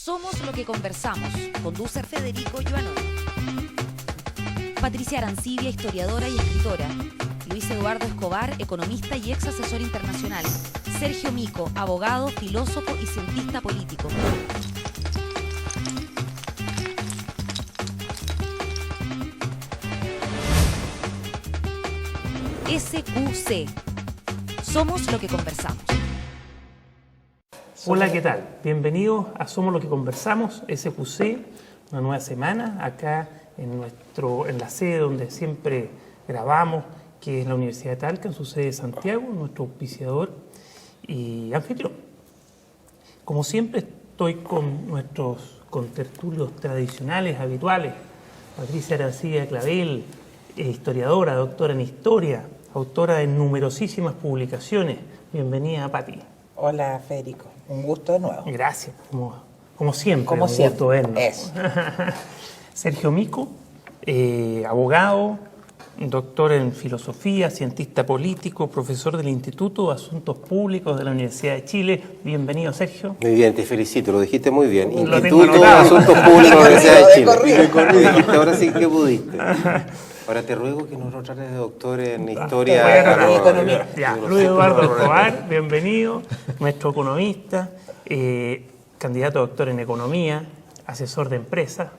Somos lo que conversamos. Conduce Federico Joanol. Patricia Arancibia, historiadora y escritora. Luis Eduardo Escobar, economista y ex asesor internacional. Sergio Mico, abogado, filósofo y cientista político. SQC. Somos lo que conversamos. Hola, ¿qué tal? Bienvenidos a Somos lo que conversamos, SQC, una nueva semana acá en la sede donde siempre grabamos, que es la Universidad de Talca, en su sede de Santiago, nuestro auspiciador y anfitrión. Como siempre estoy con nuestros contertulios tradicionales, habituales, Patricia Arancibia Clavel, historiadora, doctora en historia, autora de numerosísimas publicaciones. Bienvenida, Pati. Hola, Federico. Un gusto de nuevo. Gracias, como siempre. Como siempre. Gusto vernos. Eso. Sergio Mico, abogado, doctor en filosofía, cientista político, profesor del Instituto de Asuntos Públicos de la Universidad de Chile. Bienvenido, Sergio. Muy bien, te felicito, lo dijiste muy bien. Lo Instituto de anotado. Asuntos Públicos de la Universidad de Chile. corrido. Lo dijiste, ahora sí que pudiste. Ahora te ruego que nos lo trates de doctor en historia. Bueno, y economía. Ya, Luis Eduardo Escobar, bienvenido, nuestro economista, candidato a doctor en economía, asesor de empresas.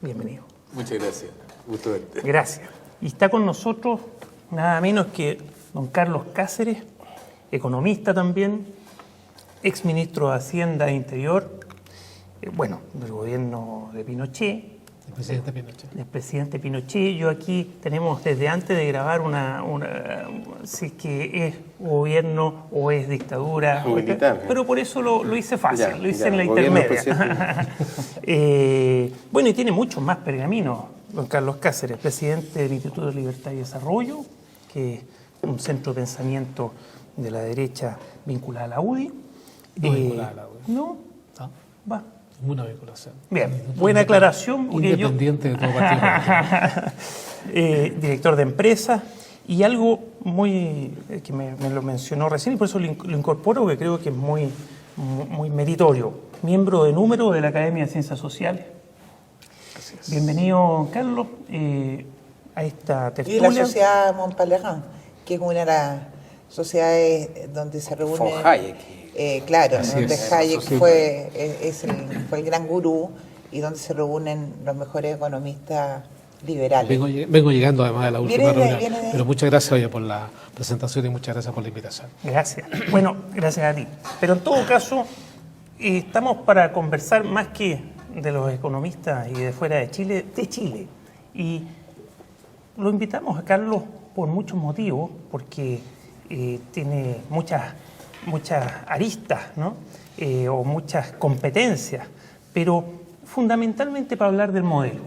Bienvenido. Muchas gracias. Gusto verte. Gracias. Y está con nosotros nada menos que don Carlos Cáceres, economista también, exministro de Hacienda e Interior, del gobierno de Pinochet. El presidente Pinochet. El presidente Pinochet. Yo aquí tenemos desde antes de grabar si es que es gobierno o es dictadura. Militar. Pero por eso lo hice fácil, Ya, lo hice ya, en la gobierno, intermedia. Y tiene muchos más pergaminos, don Carlos Cáceres, presidente del Instituto de Libertad y Desarrollo, que es un centro de pensamiento de la derecha vinculada a la UDI. No vinculada a la UDI. No, ¿No? va. Ninguna vinculación. Bien, buena aclaración. Independiente de todo partido. Director de empresas. Y algo muy que me lo mencionó recién y por eso lo incorporo, porque creo que es muy meritorio. Miembro de número de la Academia de Ciencias Sociales. Bienvenido, Carlos, a esta Y tertulia. la Sociedad Montpellerin, que es una de las sociedades donde se reúnen... Von Hayek. Claro, Así donde es. Hayek Sí. fue el gran gurú y donde se reúnen los mejores economistas liberales. Vengo llegando además de la última reunión. viene de- Pero muchas gracias, oye, por la presentación y muchas gracias por la invitación. Gracias. Bueno, gracias a ti. Pero en todo caso, estamos para conversar más que de los economistas y de fuera de Chile. Y lo invitamos a Carlos por muchos motivos, porque tiene muchas aristas, ¿no? O muchas competencias, pero fundamentalmente para hablar del modelo.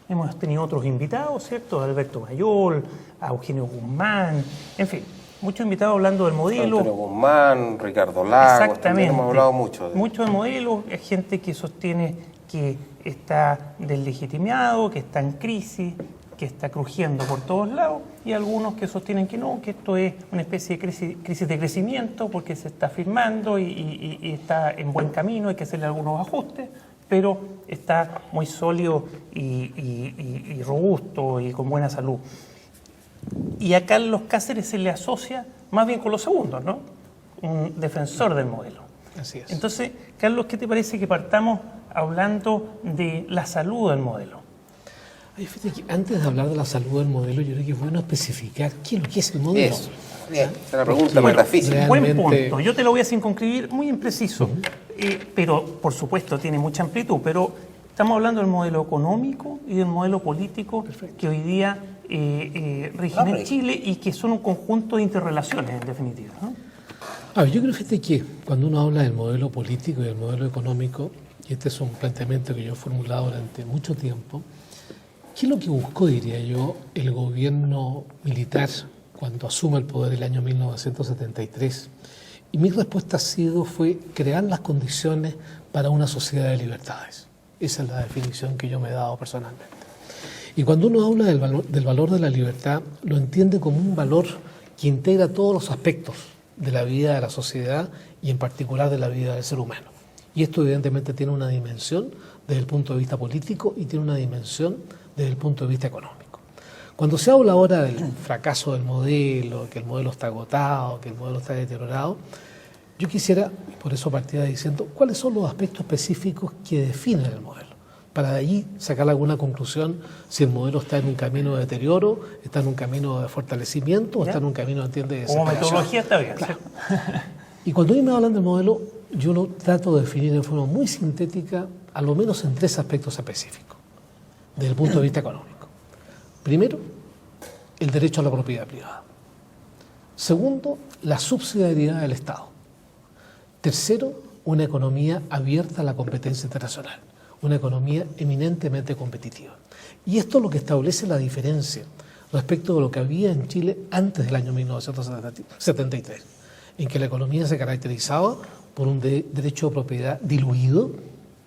Hemos tenido otros invitados, ¿cierto? A Alberto Mayol, a Eugenio Guzmán, en fin, muchos invitados hablando del modelo. Antonio Guzmán, Ricardo Lagos, también Exactamente. hemos hablado mucho. Mucho del modelo, hay gente que sostiene que está deslegitimado, que está en crisis, que está crujiendo por todos lados, y algunos que sostienen que no, que esto es una especie de crisis de crecimiento porque se está firmando y está en buen camino, hay que hacerle algunos ajustes, pero está muy sólido y robusto y con buena salud. Y a Carlos Cáceres se le asocia más bien con los segundos, ¿no? Un defensor del modelo. Así es. Entonces, Carlos, ¿qué te parece que partamos hablando de la salud del modelo? Ay, fíjate que antes de hablar de la salud del modelo, yo creo que es bueno especificar qué es lo que es el modelo. Eso. Bien. Esa es la pregunta Bueno, metafísica. Buen Realmente- punto. Yo te lo voy a circunscribir muy impreciso, pero por supuesto tiene mucha amplitud, pero estamos hablando del modelo económico y del modelo político que hoy día rigen en Chile y que son un conjunto de interrelaciones, en definitiva, ¿no? Yo creo, fíjate, que cuando uno habla del modelo político y del modelo económico, y este es un planteamiento que yo he formulado durante mucho tiempo, ¿qué es lo que buscó, diría yo, el gobierno militar cuando asume el poder el año 1973? Y mi respuesta fue crear las condiciones para una sociedad de libertades. Esa es la definición que yo me he dado personalmente. Y cuando uno habla del valor de la libertad, lo entiende como un valor que integra todos los aspectos de la vida de la sociedad y en particular de la vida del ser humano. Y esto evidentemente tiene una dimensión desde el punto de vista político y tiene una dimensión desde el punto de vista económico. Cuando se habla ahora del fracaso del modelo, que el modelo está agotado, que el modelo está deteriorado, yo quisiera, y por eso partía diciendo, cuáles son los aspectos específicos que definen el modelo, para de allí sacar alguna conclusión si el modelo está en un camino de deterioro, está en un camino de fortalecimiento o está en un camino, entiende, de Como separación. metodología está bien. Claro. Y cuando a mí me hablan del modelo, yo lo trato de definir de forma muy sintética, a lo menos en 3 aspectos específicos, desde el punto de vista económico. Primero, el derecho a la propiedad privada. Segundo, la subsidiariedad del Estado. Tercero, una economía abierta a la competencia internacional, una economía eminentemente competitiva. Y esto es lo que establece la diferencia respecto de lo que había en Chile antes del año 1973, en que la economía se caracterizaba por un derecho de propiedad diluido,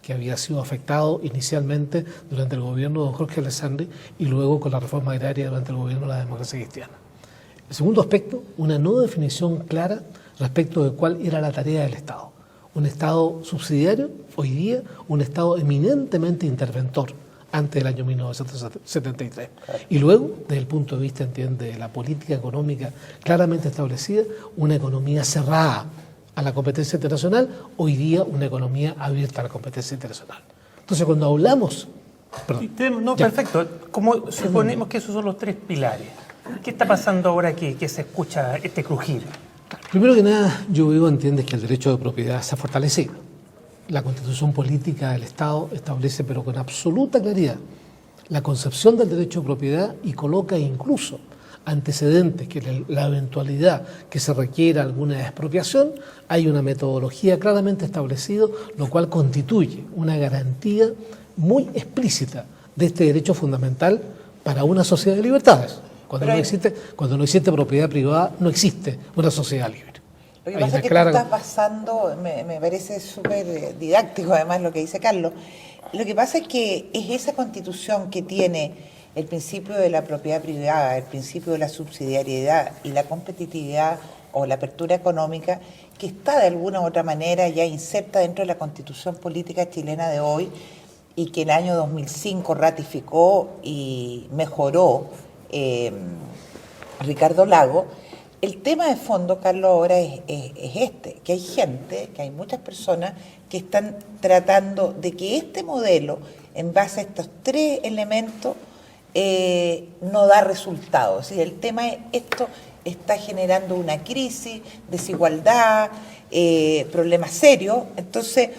que había sido afectado inicialmente durante el gobierno de don Jorge Alessandri y luego con la reforma agraria durante el gobierno de la democracia cristiana. El segundo aspecto, una no definición clara respecto de cuál era la tarea del Estado. Un Estado subsidiario, hoy día un Estado eminentemente interventor, antes del año 1973. Y luego, desde el punto de vista, entiende, de la política económica claramente establecida, una economía cerrada a la competencia internacional, hoy día una economía abierta a la competencia internacional. Entonces, cuando hablamos... Perdón, No, ya. perfecto. Como suponemos que esos son los 3 pilares, ¿qué está pasando ahora que se escucha este crujir? Primero que nada, yo veo, entiendes, que el derecho de propiedad se ha fortalecido. La Constitución política del Estado establece, pero con absoluta claridad, la concepción del derecho de propiedad y coloca incluso antecedentes, que la eventualidad que se requiera alguna expropiación, hay una metodología claramente establecida, lo cual constituye una garantía muy explícita de este derecho fundamental para una sociedad de libertades. Cuando no existe propiedad privada, no existe una sociedad libre. Lo que Ahí pasa está es que clara. tú estás basando, me parece súper didáctico además lo que dice Carlos. Lo que pasa es que es esa constitución que tiene el principio de la propiedad privada, el principio de la subsidiariedad y la competitividad o la apertura económica, que está de alguna u otra manera ya inserta dentro de la constitución política chilena de hoy y que en el año 2005 ratificó y mejoró Ricardo Lago. El tema de fondo, Carlos, ahora es este, que hay gente, que hay muchas personas que están tratando de que este modelo, en base a estos 3 elementos, no da resultados. Es decir, el tema es esto está generando una crisis, desigualdad, problemas serios. Entonces,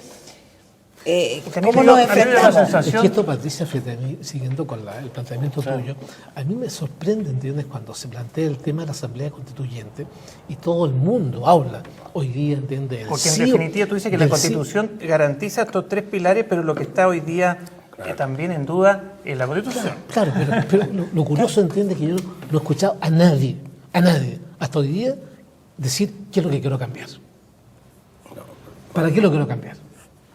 ¿cómo nos enfrentamos? Es que esto, Patricia, fíjate, a mí, siguiendo con el planteamiento tuyo, a mí me sorprende, ¿entiendes?, cuando se plantea el tema de la Asamblea Constituyente y todo el mundo habla hoy día, ¿entiendes? Porque en definitiva tú dices que la Constitución garantiza estos 3 pilares, pero lo que está hoy día también en duda es la Constitución. Claro, pero lo curioso, entiende, que yo no he escuchado a nadie, hasta hoy día, decir qué es lo que quiero cambiar. ¿Para qué lo quiero cambiar?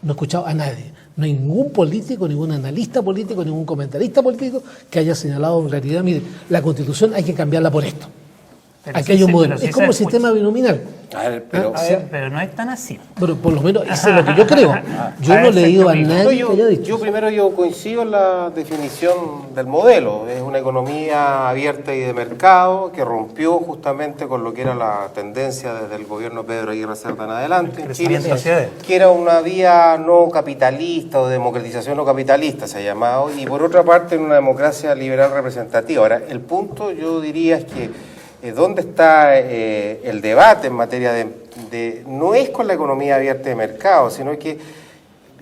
No he escuchado a nadie. No hay ningún político, ningún analista político, ningún comentarista político que haya señalado con claridad, mire, la Constitución hay que cambiarla por esto. Aquí hay un modelo. Es como el sistema binominal. Pero no es tan así. Pero por lo menos eso es lo que yo creo. Yo no he leído a nadie que haya dicho. Yo primero coincido en la definición del modelo. Es una economía abierta y de mercado que rompió justamente con lo que era la tendencia desde el gobierno Pedro Aguirre Cerda en adelante en Chile, que era una vía no capitalista o de democratización no capitalista se ha llamado, y por otra parte en una democracia liberal representativa. Ahora, el punto yo diría es que ¿dónde está el debate en materia de no es con la economía abierta de mercado, sino que,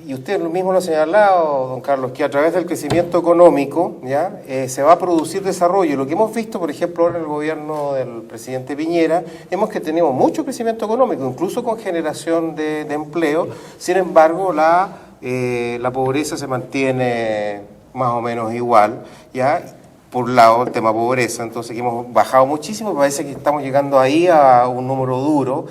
y usted mismo lo ha señalado, don Carlos, que a través del crecimiento económico ya se va a producir desarrollo? Lo que hemos visto, por ejemplo, ahora en el gobierno del presidente Piñera, vemos que tenemos mucho crecimiento económico, incluso con generación de empleo. Sin embargo, la pobreza se mantiene más o menos igual, ¿ya? Por un lado, el tema pobreza, entonces que hemos bajado muchísimo, parece que estamos llegando ahí a un número duro,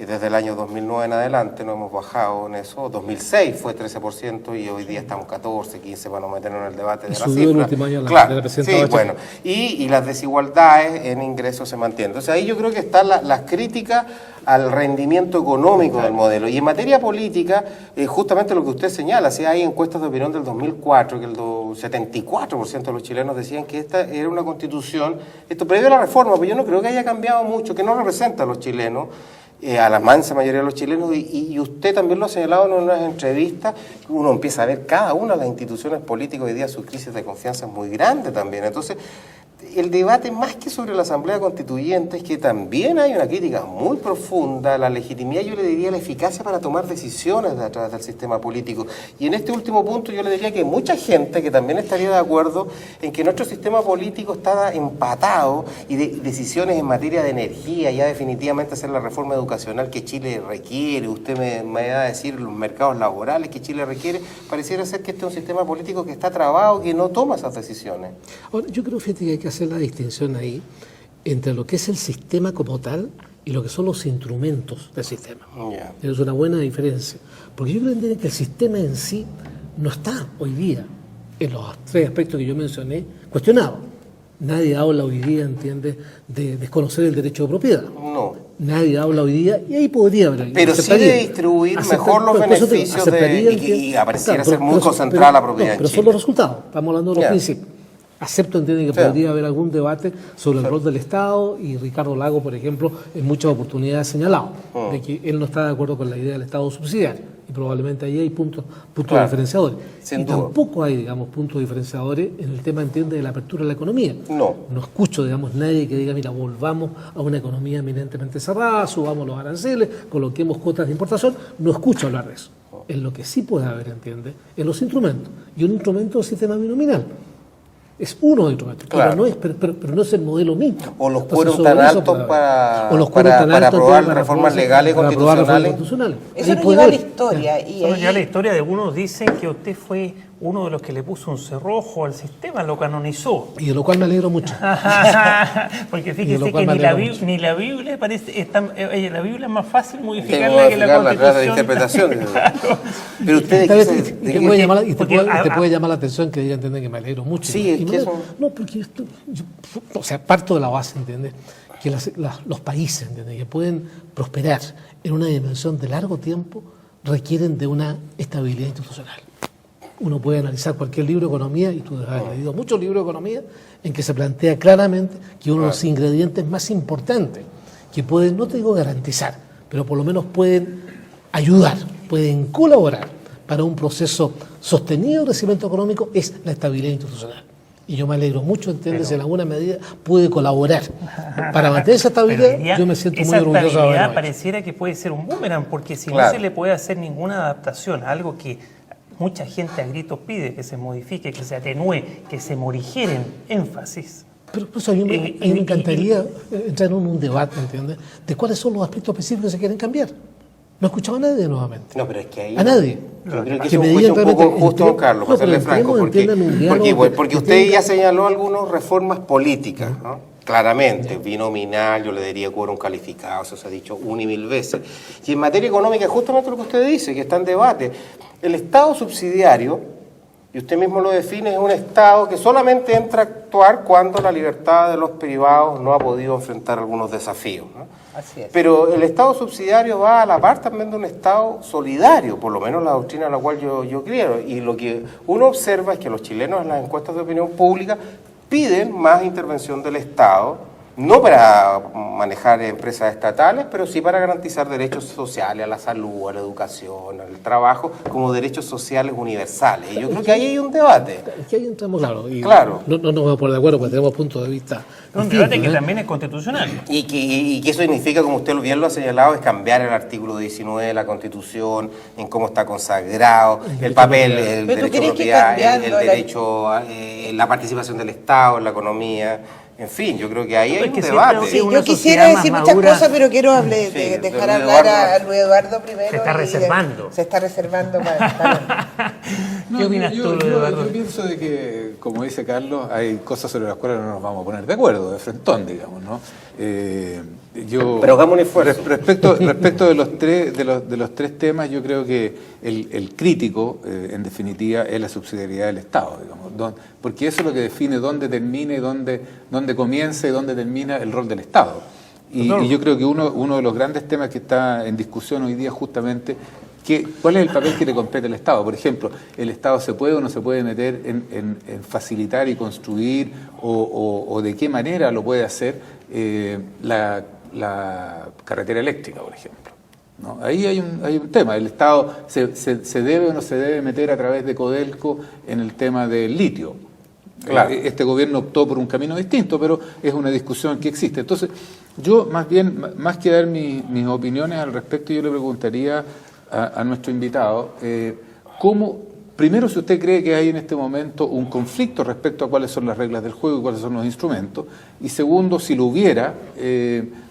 desde el año 2009 en adelante no hemos bajado en eso. 2006 fue 13% y hoy día estamos 14, 15 para no meternos en el debate de la subió cifra. el último año Claro, la sí, presidenta bueno. Y las desigualdades en ingresos se mantienen. Entonces ahí yo creo que están las críticas al rendimiento económico del modelo. Y en materia política, justamente lo que usted señala, si hay encuestas de opinión del 2004, que el 74% de los chilenos decían que esta era una constitución, esto previo a la reforma, pero yo no creo que haya cambiado mucho, que no representa a los chilenos, a la mansa mayoría de los chilenos, y usted también lo ha señalado en unas entrevistas, uno empieza a ver cada una de las instituciones políticas hoy día su crisis de confianza es muy grande también. Entonces, el debate más que sobre la Asamblea Constituyente es que también hay una crítica muy profunda a la legitimidad, yo le diría la eficacia para tomar decisiones a través del sistema político. Y en este último punto yo le diría que hay mucha gente que también estaría de acuerdo en que nuestro sistema político está empatado y decisiones en materia de energía, ya definitivamente hacer la reforma educacional que Chile requiere, usted me va a decir los mercados laborales que Chile requiere, pareciera ser que este es un sistema político que está trabado, que no toma esas decisiones. Ahora, yo creo, fíjate, que hay que hacer la distinción ahí entre lo que es el sistema como tal y lo que son los instrumentos del sistema. Yeah. Es una buena diferencia. Porque yo creo que el sistema en sí no está hoy día, en los tres aspectos que yo mencioné, cuestionado. Nadie habla hoy día, ¿entiende?, de desconocer el derecho de propiedad. No. Nadie habla hoy día, y ahí podría haber. Pero sí de distribuir mejor los beneficios y apareciera ser muy concentrada la propiedad en Pero Chile. son los resultados, estamos hablando de los principios. Acepto, entiende, que Sí. podría haber algún debate sobre el rol del Estado, y Ricardo Lago, por ejemplo, en muchas oportunidades ha señalado de que él no está de acuerdo con la idea del Estado subsidiario, y probablemente ahí hay puntos Claro, diferenciadores. sin y duda. tampoco hay, digamos, puntos diferenciadores en el tema, entiende, de la apertura de la economía. No. No escucho, digamos, nadie que diga, mira, volvamos a una economía eminentemente cerrada, subamos los aranceles, coloquemos cuotas de importación. No escucho hablar de eso. En lo que sí puede haber, entiende, en los instrumentos. Y un instrumento del sistema binominal es uno de los instrumentos, Claro. pero no es el modelo mismo. O los Entonces, quórum sobre tan eso altos puede haber. para O los quórum tan altos, aprobar para reformas aprobar- legales y para aprobar reformas constitucionales. Eso Ahí nos puede lleva a la haber. historia. Y Solo ahí, ya la historia de algunos dicen que usted fue uno de los que le puso un cerrojo al sistema, lo canonizó. Y de lo cual me alegro mucho. Porque Y de fíjese lo que cual me alegro mucho. ni la Biblia parece, la Biblia es más fácil Que modificarla que la modificar la Constitución. de interpretación. Pero usted Tal vez ¿de te qué- puede llamar, y te porque puede llamar la atención que diga, entiende, que me alegro mucho. Sí, es Y que eso- no, porque o sea, parto de la base, entiende, que los países, entiende, que pueden prosperar en una dimensión de largo tiempo requieren de una estabilidad institucional. Uno puede analizar cualquier libro de economía, y tú has leído muchos libros de economía, en que se plantea claramente que uno de los ingredientes más importantes que pueden, no te digo garantizar, pero por lo menos pueden ayudar, pueden colaborar para un proceso sostenido de crecimiento económico, es la estabilidad institucional. Y yo me alegro mucho, ¿entiendes? Si en alguna medida pude colaborar para mantener esa estabilidad. Pero Yo me siento muy esa orgulloso de haberlo estabilidad hecho. pareciera que puede ser un boomerang, porque si Claro. no se le puede hacer ninguna adaptación, algo que mucha gente a gritos pide, que se modifique, que se atenúe, que se morigeren énfasis. Pero por eso a mí me encantaría entrar en un debate, ¿entiendes? De cuáles son los aspectos específicos que se quieren cambiar. No he escuchado a nadie nuevamente. No, pero es que ahí... A nadie. Yo creo que Que eso me fue digan un poco realmente, injusto, don Carlos, para no, pero serle franco, entremos, entiendan, un diálogo porque que usted tenga- ya señaló algunas reformas políticas, ¿no? Claramente, binominal, yo le diría quórum calificado, eso se ha dicho una y mil veces. Y en materia económica, justamente lo que usted dice, que está en debate. El Estado subsidiario, y usted mismo lo define, es un Estado que solamente entra a actuar cuando la libertad de los privados no ha podido enfrentar algunos desafíos, ¿no? así es. Pero el Estado subsidiario va a la par también de un Estado solidario, por lo menos la doctrina a la cual yo creo. Y lo que uno observa es que los chilenos en las encuestas de opinión pública piden más intervención del Estado, no para manejar empresas estatales, pero sí para garantizar derechos sociales, a la salud, a la educación, al trabajo, como derechos sociales universales. Y yo creo que ahí hay un debate. Es que ahí entramos, claro. Y Claro. No nos vamos a poner de acuerdo porque tenemos puntos de vista. Un debate distintos, que ¿eh? también es constitucional. Y que eso significa, como usted bien lo ha señalado, es cambiar el artículo 19 de la Constitución, en cómo está consagrado, el papel, el Pero tú derecho a crees que propiedad, el cambiando la- derecho, la participación del Estado en la economía. En fin, yo creo que ahí hay Es un que debate. siempre- Sí, una yo quisiera sociedad más decir muchas madura. cosas, pero quiero Sí, dejar Luis hablar a Eduardo. Luis Eduardo primero. Se está y reservando. Se está reservando para ¿Qué opinas tú, Luis Eduardo? Yo pienso de que, como dice Carlos, hay cosas sobre las cuales no nos vamos a poner de acuerdo, de frentón, digamos, ¿no? Pero hagamos un esfuerzo. Respecto de los tres temas, yo creo que el crítico, en definitiva, es la subsidiariedad del Estado, digamos, porque eso es lo que define dónde termina y dónde comienza y dónde termina el rol del Estado. Y yo creo que uno de los grandes temas que está en discusión hoy día es justamente cuál es el papel que le compete al Estado. Por ejemplo, ¿el Estado se puede o no se puede meter en facilitar y construir o de qué manera lo puede hacer la carretera eléctrica, por ejemplo? ¿No? Ahí hay un tema. ¿El Estado se debe o no se debe meter a través de Codelco en el tema del litio? Claro. Este gobierno optó por un camino distinto, pero es una discusión que existe. Entonces, yo más que dar mis opiniones al respecto, yo le preguntaría a nuestro invitado, primero, si usted cree que hay en este momento un conflicto respecto a cuáles son las reglas del juego y cuáles son los instrumentos, y segundo, si lo hubiera,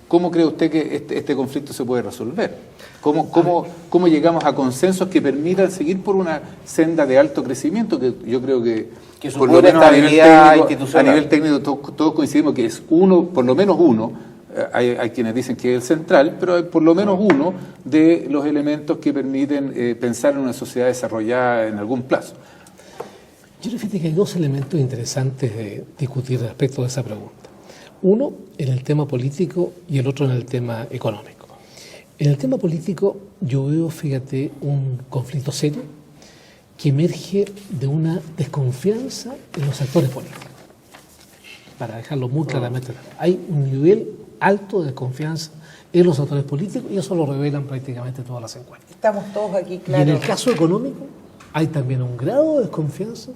¿cómo cree usted que este conflicto se puede resolver? ¿Cómo llegamos a consensos que permitan seguir por una senda de alto crecimiento que yo creo que por lo supone menos estabilidad a institucional? nivel técnico todos coincidimos que es por lo menos uno. Hay quienes dicen que es el central, pero hay por lo menos uno de los elementos que permiten pensar en una sociedad desarrollada en algún plazo. Yo creo que hay dos elementos interesantes de discutir respecto de esa pregunta. Uno en el tema político y el otro en el tema económico. En el tema político yo veo, fíjate, un conflicto serio que emerge de una desconfianza en los actores políticos. Para dejarlo muy claramente, hay un nivel alto de desconfianza en los actores políticos y eso lo revelan prácticamente todas las encuestas. Estamos todos aquí, Y claro. en el caso económico hay también un grado de desconfianza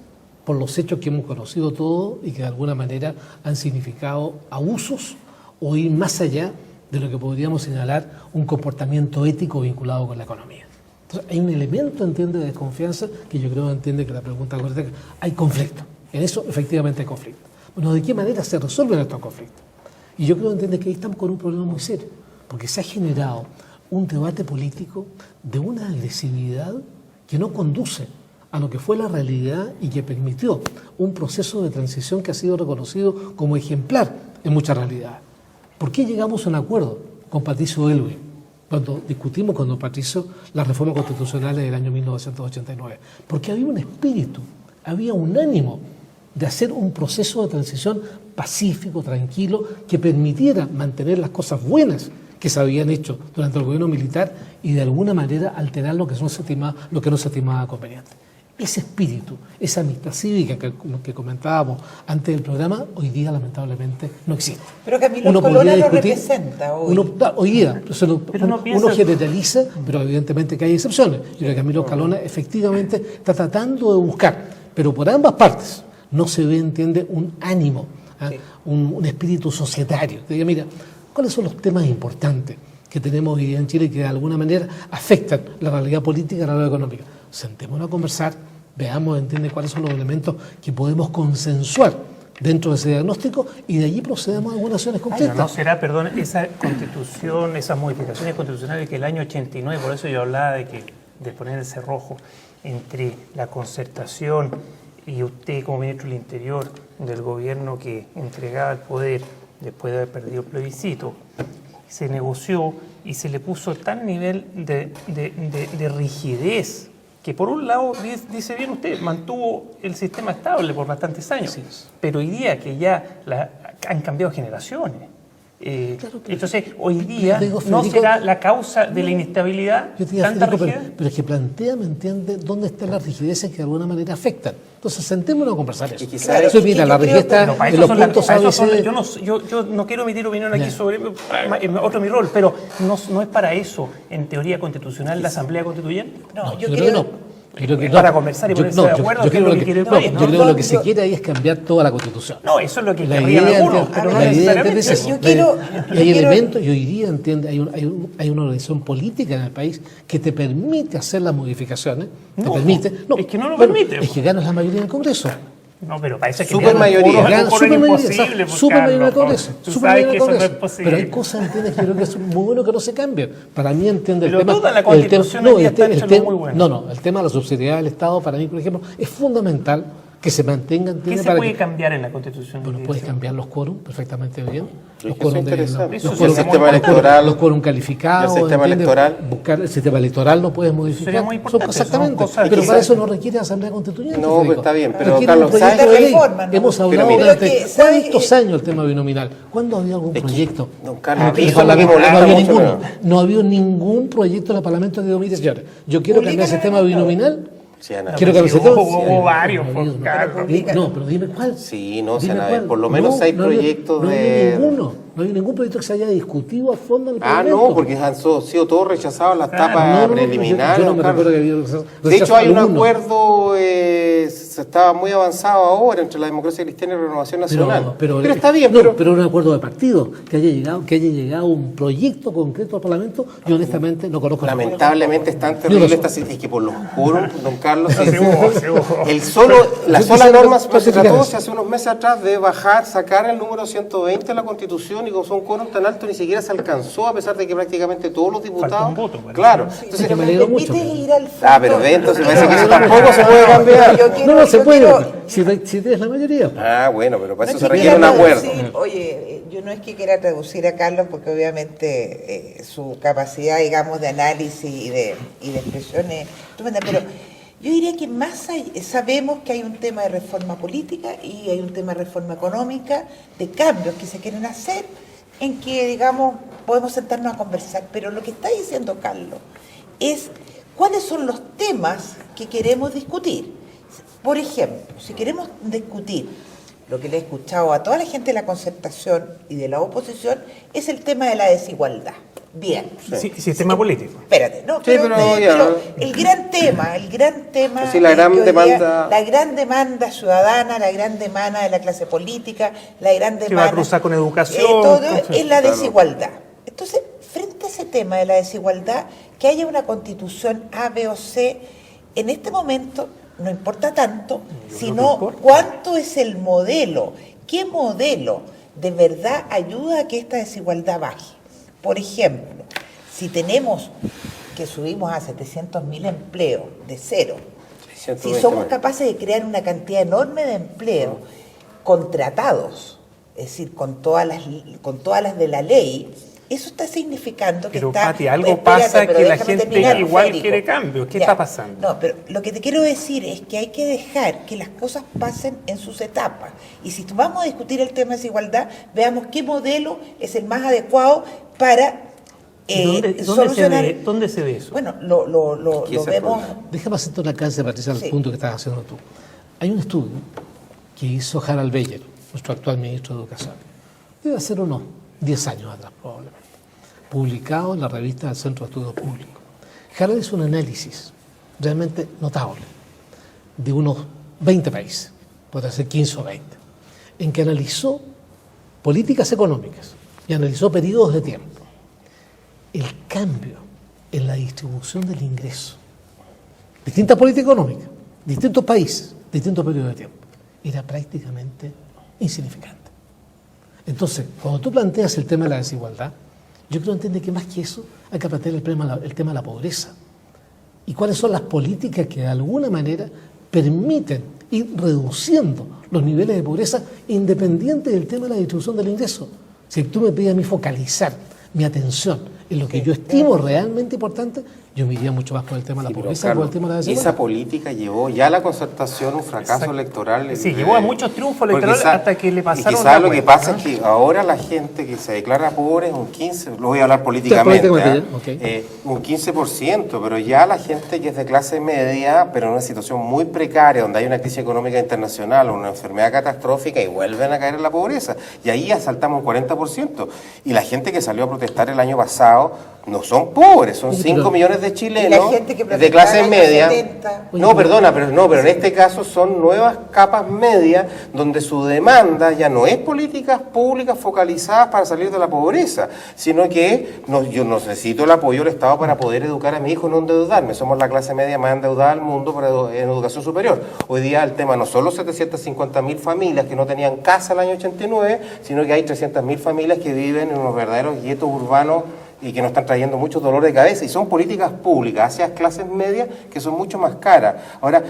por los hechos que hemos conocido todos y que de alguna manera han significado abusos o ir más allá de lo que podríamos señalar un comportamiento ético vinculado con la economía. Entonces hay un elemento, entiende, de desconfianza que yo creo entiende que la pregunta correcta es: hay conflicto. En eso efectivamente hay conflicto. Bueno, ¿de qué manera se resuelven estos conflictos? Y yo creo entiende que ahí estamos con un problema muy serio, porque se ha generado un debate político de una agresividad que no conduce a lo que fue la realidad y que permitió un proceso de transición que ha sido reconocido como ejemplar en muchas realidades. ¿Por qué llegamos a un acuerdo con Patricio Aylwin cuando discutimos con Patricio las reformas constitucionales del año 1989? Porque había un espíritu, había un ánimo de hacer un proceso de transición pacífico, tranquilo, que permitiera mantener las cosas buenas que se habían hecho durante el gobierno militar y de alguna manera alterar lo que no se estimaba conveniente. Ese espíritu, esa amistad cívica que comentábamos antes del programa, hoy día lamentablemente no existe. Pero Camilo Uno Colonna podría lo discutir, representa hoy. hoy día, Pero no uno piensas- generaliza, pero evidentemente que hay excepciones. Yo creo que Camilo Escalona efectivamente está tratando de buscar, pero por ambas partes no se ve, entiende, un ánimo, un espíritu societario. Te diga, mira, ¿cuáles son los temas importantes que tenemos hoy día en Chile que de alguna manera afectan la realidad política y la realidad económica? Sentémonos a conversar, veamos, entiende, cuáles son los elementos que podemos consensuar dentro de ese diagnóstico y de allí procedamos a algunas acciones Pero concretas. no será, perdón, esa constitución, esas modificaciones constitucionales que el año 89, por eso yo hablaba de poner el cerrojo entre la concertación y usted como ministro del Interior del gobierno que entregaba el poder después de haber perdido el plebiscito, se negoció y se le puso tal nivel de rigidez que por un lado, dice bien usted, mantuvo el sistema estable por bastantes años, Así es. pero hoy día que ya han cambiado generaciones. Claro, pero- Entonces, hoy día Yo digo, no Federico, será la causa de la inestabilidad Yo te digo, tanta Federico, rigidez. pero es que plantea, ¿me entiende?, dónde están las rigideces que de alguna manera afectan. Entonces, sentémonos a conversar eso. Y quizás- Eso, mira, Yo la creo rigidez está Pero para en eso los son las- puntos para eso A, son- B, C, yo no quiero emitir opinión aquí Ya. sobre otro mi rol, pero no es para eso, en teoría constitucional, la Asamblea Constituyente. No, yo creo que no. Yo creo que Es no. para conversar y ponerse de acuerdo, yo que es creo lo que quiere el no, país, yo ¿no? creo que No, lo que se yo- quiere ahí es cambiar toda la Constitución. No, eso es lo que La querrían idea, algunos, entiende, pero no la idea, necesariamente. entiende, es eso. Yo quiero- Y hay yo quiero- elementos, y hoy día, entiende, hay una organización política en el país que te permite hacer las modificaciones. Te No, permite. es que no lo permite. Es que ganas la mayoría en el Congreso. No, pero para eso es que Super mayoría. un quórum imposible. Super mayoría de eso. Tú Super sabes mayoría que de eso no es eso. posible. Pero hay cosas, ¿entiendes? Que creo que es muy bueno que no se cambien. Para mí, entiende el Pero tema. toda la el Constitución tema- hoy día está hecha muy buena. No, el tema de la subsidiariedad del Estado, para mí, por ejemplo, es fundamental que se mantenga. ¿Qué ¿entiende? se Para puede que, cambiar en la Constitución? bueno, puedes cambiar los quórum perfectamente bien. Sí, Los eso es quórum interesante. Eso los sí, quórum- el sistema electoral- los quórum calificados. el sistema ¿entiende? electoral. Buscar el sistema electoral lo puedes modificar. Sería muy importante, son Exactamente. cosas Pero que para quizás- eso no requiere asamblea constituyente. No, Federico. pues está bien, pero, Requiere Carlos, un proyecto ¿sabes? de ley. Reforma, ¿no? Hemos hablado mira, durante ¿sabes? cuántos años el tema binominal. ¿Cuándo había algún proyecto? don Carlos, Aquí eso es lo que no molesta había mucho, ninguno. ¿no? No había ningún proyecto en el Parlamento que diga, mire, señores, yo quiero cambiar el sistema binominal. Sí, Ana. Quiero cambiar el Hubo- sistema. hubo varios, No, por no, Carlos. no, pero dime cuál. Sí, no, Dime Ana, cuál. por lo menos hay había- proyectos no de... había ninguno. No hay ningún proyecto que se haya discutido a fondo en el Ah, Parlamento. no, porque han sido todos rechazados las Claro, tapas No, preliminares. yo no me don Carlos. recuerdo que había rechazo De hecho, hay un alguno. acuerdo, se estaba muy avanzado ahora entre la democracia cristiana y Renovación Nacional. Pero está bien, no, pero... un acuerdo de partido que haya llegado un proyecto concreto al Parlamento, yo honestamente no conozco. Lamentablemente es tan Yo terrible no esta situación, es que por los quórum, don Carlos, Se hubo. la Yo sola quisiera norma se clasificar trató eso. hace unos meses atrás de sacar el número 120 de la Constitución, y con un quórum tan alto ni siquiera se alcanzó, a pesar de que prácticamente todos los diputados... Falta un voto, parece. claro. Sí, Entonces, pero me me alegro permite mucho. ir al fondo. Ah, pero ve, entonces Yo parece que eso quiero- tampoco se puede cambiar. Yo quiero- No se yo puede. quiero- Si tienes la mayoría. Ah, bueno, pero para eso No se es que requiere un quiera acuerdo. traducir, oye, yo no es que quiera traducir a Carlos, porque obviamente su capacidad, digamos, de análisis y de expresión es estupenda, pero yo diría que más sabemos que hay un tema de reforma política y hay un tema de reforma económica, de cambios que se quieren hacer, en que, digamos, podemos sentarnos a conversar. Pero lo que está diciendo Carlos es cuáles son los temas que queremos discutir. Por ejemplo, si queremos discutir lo que le he escuchado a toda la gente de la concertación y de la oposición, es el tema de la desigualdad. Bien. Sí, sistema político. Espérate, no, Sí, pero ya. el gran tema, Sí, la gran que hoy día- demanda. la gran demanda ciudadana, la gran demanda de la clase política, la gran demanda Que va a cruzar con educación, todo entonces, es la claro. desigualdad. Entonces, frente a ese tema de la desigualdad, que haya una constitución A, B o C, en este momento no importa tanto, sino importa. cuánto es el modelo, qué modelo de verdad ayuda a que esta desigualdad baje. Por ejemplo, si tenemos que subimos a 700.000 empleos de cero, si 120 somos más. capaces de crear una cantidad enorme de empleos contratados, es decir, con todas las de la ley, eso está significando que Pero, está... Pati, algo espérate, pasa pero que la déjame gente terminar, igual Federico. quiere cambio. ¿Qué Ya. está pasando? No, pero lo que te quiero decir es que hay que dejar que las cosas pasen en sus etapas. Y si vamos a discutir el tema de desigualdad, veamos qué modelo es el más adecuado para solucionar... ¿Dónde se ve eso? Bueno, lo Aquí es el vemos... problema. Déjame hacerte una alcance, Patricia, al Sí. punto que estás haciendo tú. Hay un estudio que hizo Harald Beyer, nuestro actual ministro de Educación. Debe ser unos 10 años atrás, probablemente. Publicado en la revista del Centro de Estudios Públicos. Harald hizo un análisis realmente notable de unos 20 países, podría ser 15 o 20, en que analizó políticas económicas y analizó periodos de tiempo. El cambio en la distribución del ingreso, distintas políticas económicas, distintos países, distintos periodos de tiempo, era prácticamente insignificante. Entonces, cuando tú planteas el tema de la desigualdad, yo creo que más que eso hay que plantear el tema de la pobreza y cuáles son las políticas que de alguna manera permiten ir reduciendo los niveles de pobreza independiente del tema de la distribución del ingreso. Si tú me pides a mí focalizar mi atención en lo que yo estimo realmente importante, yo me iría mucho más por el tema de la Sí, pero, pobreza que por Carlos, el tema de la esa desigualdad. política llevó ya a la concertación un fracaso Exacto. electoral. Sí, llevó a muchos triunfos electorales hasta que le pasaron Y quizás la lo que cuenta, pasa ¿no? es que ahora la gente que se declara pobre es un 15%, lo voy a hablar políticamente, políticamente, un 15%, pero ya la gente que es de clase media, pero en una situación muy precaria, donde hay una crisis económica internacional o una enfermedad catastrófica, y vuelven a caer en la pobreza. Y ahí ya saltamos un 40%. Y la gente que salió a protestar el año pasado, mercado no son pobres, son 5 millones de chilenos gente que de clase planificaba media. en los 70. No, perdona, pero en este caso son nuevas capas medias donde su demanda ya no es políticas públicas focalizadas para salir de la pobreza, sino que yo necesito el apoyo del Estado para poder educar a mi hijo, no endeudarme. Somos la clase media más endeudada del mundo en educación superior. Hoy día el tema no son los 750.000 familias que no tenían casa el año 89, sino que hay 300.000 familias que viven en unos verdaderos guetos urbanos y que nos están trayendo mucho dolor de cabeza, y son políticas públicas hacia clases medias que son mucho más caras. Ahora,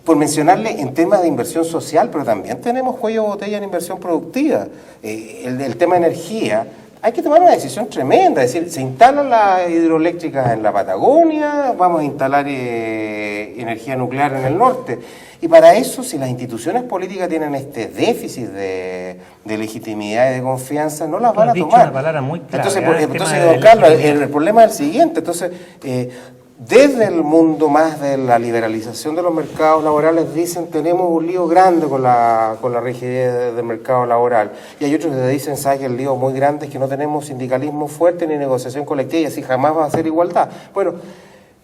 por mencionarle en temas de inversión social, pero también tenemos cuello de botella en inversión productiva. El tema de energía, hay que tomar una decisión tremenda, es decir, se instalan las hidroeléctricas en la Patagonia, vamos a instalar energía nuclear en el norte. Y para eso, si las instituciones políticas tienen este déficit de legitimidad y de confianza, no las van a tomar. Una palabra muy clara, entonces don Carlos, el problema es el siguiente. Entonces, desde el mundo más de la liberalización de los mercados laborales dicen tenemos un lío grande con la rigidez del mercado laboral. Y hay otros que dicen, ¿sabes que el lío muy grande es que no tenemos sindicalismo fuerte ni negociación colectiva y así jamás va a ser igualdad? Bueno,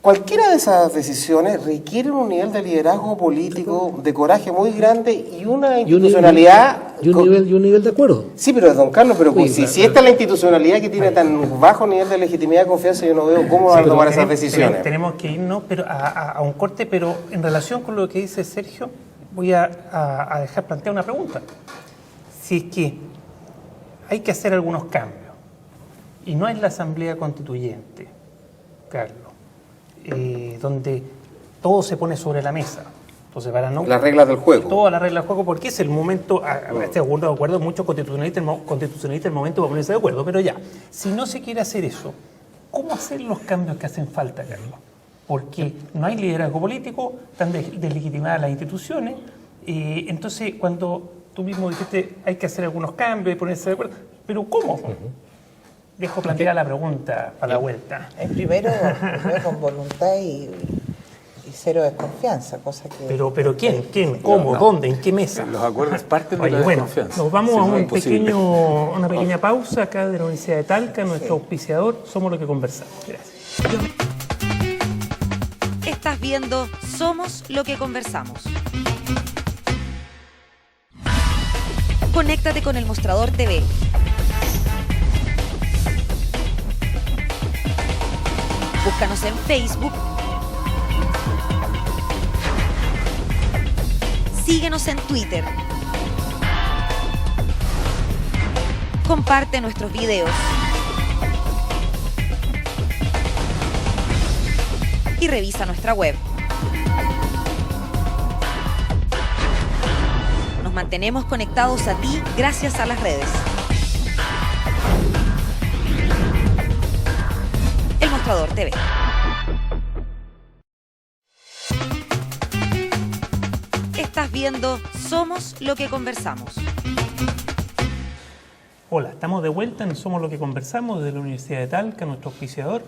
cualquiera de esas decisiones requiere un nivel de liderazgo político, de coraje muy grande y una institucionalidad... Y un nivel de acuerdo. Sí, pero don Carlos, Oye, si esta es la institucionalidad que tiene tan bajo nivel de legitimidad y confianza, yo no veo cómo van a tomar esas decisiones. Tenemos que irnos pero a un corte, pero en relación con lo que dice Sergio, voy a dejar plantear una pregunta. Si es que hay que hacer algunos cambios y no es la Asamblea Constituyente, Carlos, donde todo se pone sobre la mesa. Entonces, para no... Las reglas del juego. Todas las reglas del juego, porque es el momento, según de acuerdo, muchos constitucionalistas el momento para ponerse de acuerdo, pero ya, si no se quiere hacer eso, ¿cómo hacer los cambios que hacen falta, Carlos? Porque no hay liderazgo político, están deslegitimadas las instituciones, entonces cuando tú mismo dijiste hay que hacer algunos cambios y ponerse de acuerdo, pero ¿cómo? Dejo plantear la pregunta para la vuelta. Primero con voluntad y cero desconfianza, cosa que... Pero ¿quién? ¿Cómo? No. ¿Dónde? ¿En qué mesa? Los acuerdos parten de Oye, la bueno, desconfianza. nos vamos Si a no, imposible. una pequeña pausa acá de la Universidad de Talca, nuestro auspiciador, Somos lo que conversamos. Gracias. Estás viendo Somos lo que conversamos. Conéctate con el Mostrador TV. Búscanos en Facebook. Síguenos en Twitter. Comparte nuestros videos. Y revisa nuestra web. Nos mantenemos conectados a ti gracias a las redes. El Mostrador TV. Estás viendo Somos lo que conversamos. Hola, estamos de vuelta en Somos lo que conversamos desde la Universidad de Talca, nuestro auspiciador,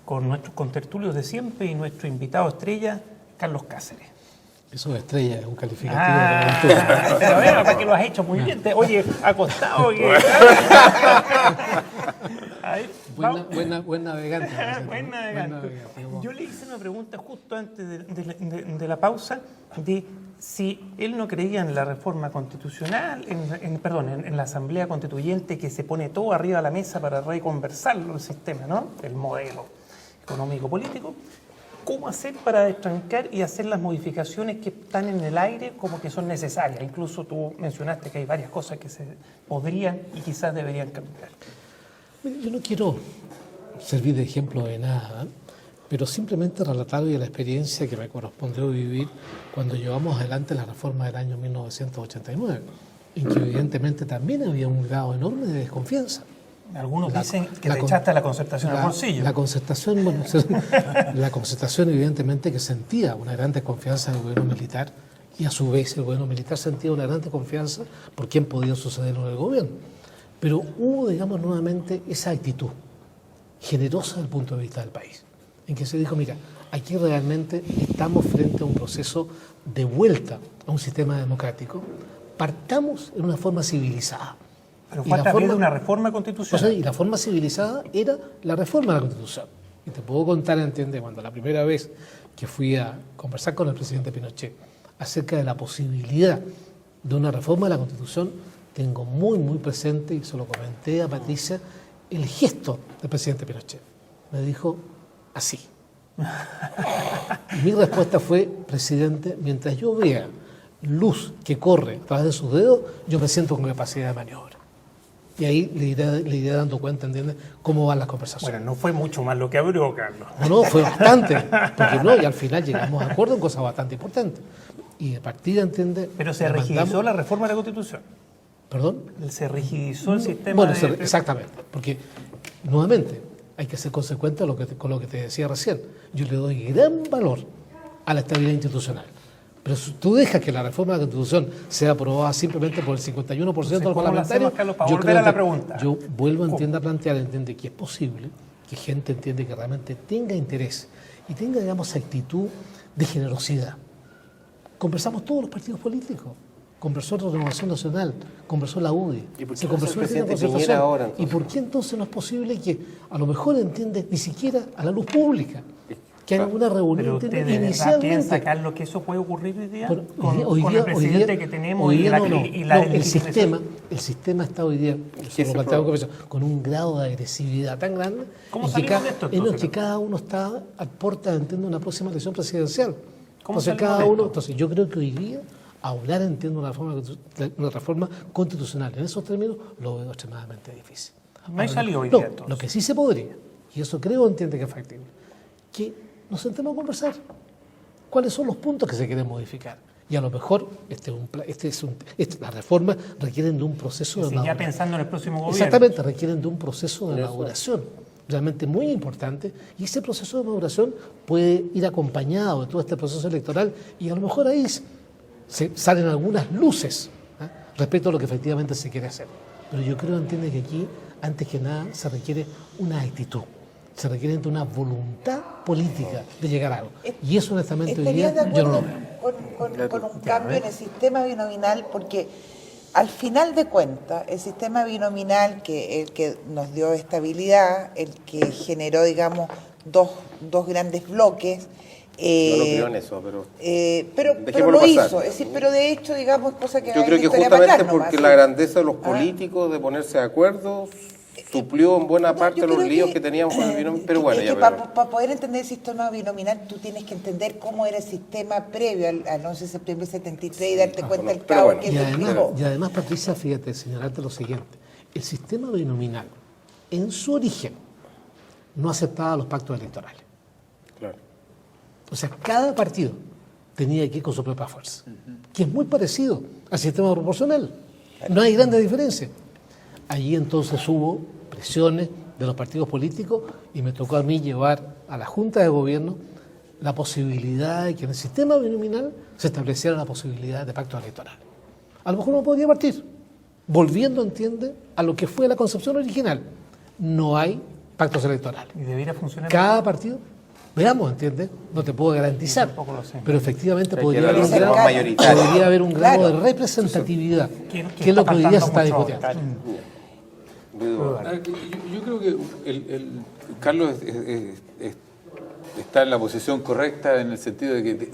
con nuestros contertulios de siempre y nuestro invitado estrella, Carlos Cáceres. Eso de estrella es un calificativo. Pero a ver, ¿para qué lo has hecho? Muy bien. Oye, acostado. Buen navegante. Buen navegante. Yo le hice una pregunta justo antes de la pausa de si él no creía en la reforma constitucional, en la Asamblea Constituyente que se pone todo arriba de la mesa para reconversarlo el sistema, ¿no? El modelo económico-político. ¿Cómo hacer para destrancar y hacer las modificaciones que están en el aire como que son necesarias? Incluso tú mencionaste que hay varias cosas que se podrían y quizás deberían cambiar. Yo no quiero servir de ejemplo de nada, pero simplemente relatar hoy la experiencia que me correspondió vivir cuando llevamos adelante la reforma del año 1989, en que evidentemente también había un grado enorme de desconfianza. Algunos dicen que te echaste la concertación al bolsillo. La concertación, la concertación evidentemente que sentía una gran desconfianza del gobierno militar y a su vez el gobierno militar sentía una gran desconfianza por quién podía sucederlo en el gobierno. Pero hubo, digamos, nuevamente esa actitud generosa desde el punto de vista del país, en que se dijo, mira, aquí realmente estamos frente a un proceso de vuelta a un sistema democrático, partamos en una forma civilizada. Pero Y fue a la través forma- de una reforma O constitucional. sea, y la forma civilizada era la reforma de la Constitución. Y te puedo contar, entiende, cuando la primera vez que fui a conversar con el presidente Pinochet acerca de la posibilidad de una reforma de la Constitución, tengo muy presente, y se lo comenté a Patricia, el gesto del presidente Pinochet. Me dijo así. Y mi respuesta fue, presidente, mientras yo vea luz que corre a través de sus dedos, yo me siento con capacidad de maniobra. Y ahí le iré dando cuenta, ¿entiendes?, cómo van las conversaciones. Bueno, no fue mucho más lo que abrió, Carlos. No, fue bastante, porque no, y al final llegamos a acuerdo en cosas bastante importantes. Y de partida, ¿entiendes? Pero se le rigidizó mandamos- la reforma de la Constitución. ¿Perdón? Se rigidizó el sistema Bueno, de... exactamente, porque nuevamente hay que ser consecuente con lo que te decía recién. Yo le doy gran valor a la estabilidad institucional. Pero si tú dejas que la reforma de la Constitución sea aprobada simplemente por el 51% de los ¿cómo lo parlamentarios, hacemos, Carlos, para yo volver creo a la que- pregunta? yo vuelvo a plantear, entiende que es posible que gente entiende que realmente tenga interés y tenga, digamos, actitud de generosidad. Conversamos todos los partidos políticos. Conversó la Renovación Nacional, conversó la UDI, ¿Y por qué se no conversó hace el en la presidente Piñera concertación. ahora, ¿Y entonces? por qué entonces no es posible que a lo mejor entiende ni siquiera a la luz pública que haya una reunión Pero usted ¿entiende? de verdad piensa, inicialmente? Carlos, que eso puede ocurrir hoy día Pero con el presidente que tenemos hoy y día la, no, y la no, el legitimación? sistema está hoy día ¿Qué lo se planteaba prueba? con un grado de agresividad tan grande ¿Cómo y que salimos de esto, entonces? que cada uno está a puerta de una próxima elección presidencial. ¿Cómo Entonces salimos cada de uno, esto? entonces yo creo que hoy día hablar, entiendo, una reforma constitucional en esos términos lo veo extremadamente difícil. No hay salida hoy No, día, entonces. lo que sí se podría, y eso creo entiende que es factible, que nos sentemos a conversar cuáles son los puntos que se quieren modificar. Y a lo mejor las reformas requieren de un proceso de Sí, ya maduración. pensando en el próximo gobierno. Exactamente, requieren de un proceso de maduración realmente muy importante, y ese proceso de maduración puede ir acompañado de todo este proceso electoral, y a lo mejor ahí se salen algunas luces respecto a lo que efectivamente se quiere hacer. Pero yo creo, entiende, que aquí, antes que nada, se requiere una actitud, se requiere una voluntad política de llegar a algo. Y eso, honestamente, hoy día ¿Estarías de yo no lo acuerdo veo. con un cambio en el sistema binominal? Porque al final de cuentas, el sistema binominal, que el que nos dio estabilidad, el que generó, digamos, dos grandes bloques. Yo no creo en eso, pero Pero dejémoslo lo pasar. hizo, es decir, pero de hecho, digamos, cosa que yo va en creo la que historia para justamente atrás nomás, porque ¿sí? la grandeza de los políticos de ponerse de acuerdo suplió en buena parte Yo los creo líos que teníamos con el binomio, pero bueno, ya para poder entender el sistema binominal, tú tienes que entender cómo era el sistema previo al 11 de septiembre del 73 y darte cuenta del pero caos bueno. que Y eso además, implicó. Patricia, fíjate, señalarte lo siguiente. El sistema binominal, en su origen, no aceptaba los pactos electorales. claro. O sea, cada partido tenía que ir con su propia fuerza, que es muy parecido al sistema proporcional. No hay grandes diferencias. Allí entonces hubo presiones de los partidos políticos y me tocó a mí llevar a la Junta de Gobierno la posibilidad de que en el sistema binominal se estableciera la posibilidad de pactos electorales. A lo mejor uno podría partir, volviendo, entiende, a lo que fue la concepción original. No hay pactos electorales. Y debiera funcionar. Cada partido, veamos, ¿entiendes? No te puedo garantizar, tampoco lo sé. pero efectivamente que podría era haber, lo un más grado, mayoritario. podría haber un grado Claro. de representatividad, Que que es lo que hoy día se está faltando mucho discutiendo. ahora. Yo creo que Carlos está en la posición correcta en el sentido de que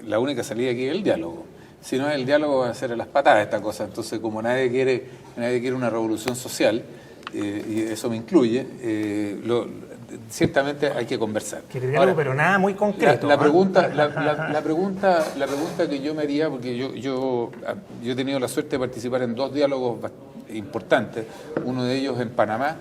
la única salida aquí es el diálogo. Si no es el diálogo, va a ser a las patadas esta cosa. Entonces, como nadie quiere una revolución social, y eso me incluye, ciertamente hay que conversar. Quiere diálogo, pero nada muy concreto. La ¿ah? pregunta que yo me haría, porque yo he tenido la suerte de participar en dos diálogos importantes, uno de ellos en Panamá,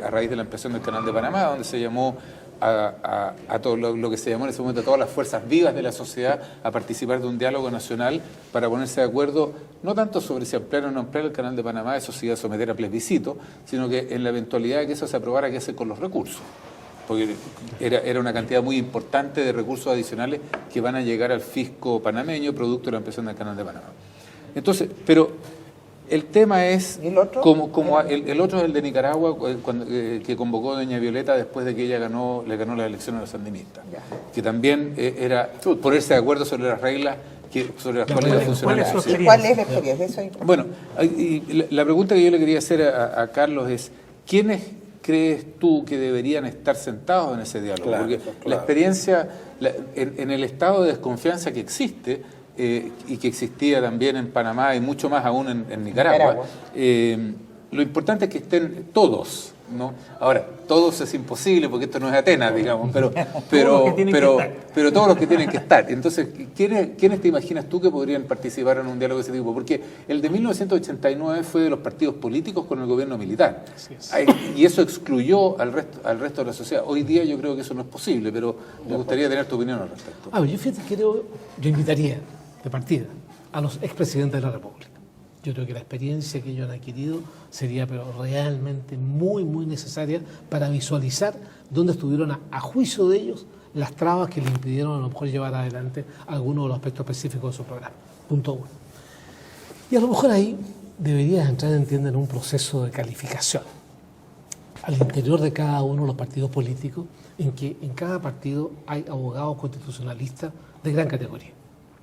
a raíz de la ampliación del Canal de Panamá, donde se llamó a todo lo que se llamó en ese momento a todas las fuerzas vivas de la sociedad a participar de un diálogo nacional para ponerse de acuerdo, no tanto sobre si ampliar o no ampliar el Canal de Panamá, eso se iba a someter a plebiscito, sino que en la eventualidad de que eso se aprobara, qué hacer con los recursos. Porque era una cantidad muy importante de recursos adicionales que van a llegar al fisco panameño producto de la ampliación del Canal de Panamá. Entonces, pero el tema es, ¿Y el otro? el otro es el de Nicaragua, que convocó doña Violeta después de que ella le ganó las elecciones a los sandinistas, que también era ponerse de acuerdo sobre las reglas sobre las cuales va a funcionar ¿Cuál es la su sociedad. ¿Y cuál es la experiencia? Eso es importante. Bueno, y la pregunta que yo le quería hacer a Carlos es, ¿quiénes crees tú que deberían estar sentados en ese diálogo? Claro, Porque claro. la experiencia, en el estado de desconfianza que existe, y que existía también en Panamá y mucho más aún en Nicaragua, lo importante es que estén todos, ¿no? Ahora, todos es imposible porque esto no es Atenas, digamos, pero todos los que tienen que estar. Entonces, ¿quiénes te imaginas tú que podrían participar en un diálogo de ese tipo? Porque el de 1989 fue de los partidos políticos con el gobierno militar. Y eso excluyó al resto de la sociedad. Hoy día yo creo que eso no es posible, pero me gustaría tener tu opinión al respecto. Yo invitaría de partida a los expresidentes de la República. Yo creo que la experiencia que ellos han adquirido sería pero realmente muy, muy necesaria para visualizar dónde estuvieron a juicio de ellos las trabas que le impidieron a lo mejor llevar adelante algunos de los aspectos específicos de su programa. Punto 1. Y a lo mejor ahí deberías entrar, entiende, en un proceso de calificación al interior de cada uno de los partidos políticos, en que en cada partido hay abogados constitucionalistas de gran categoría.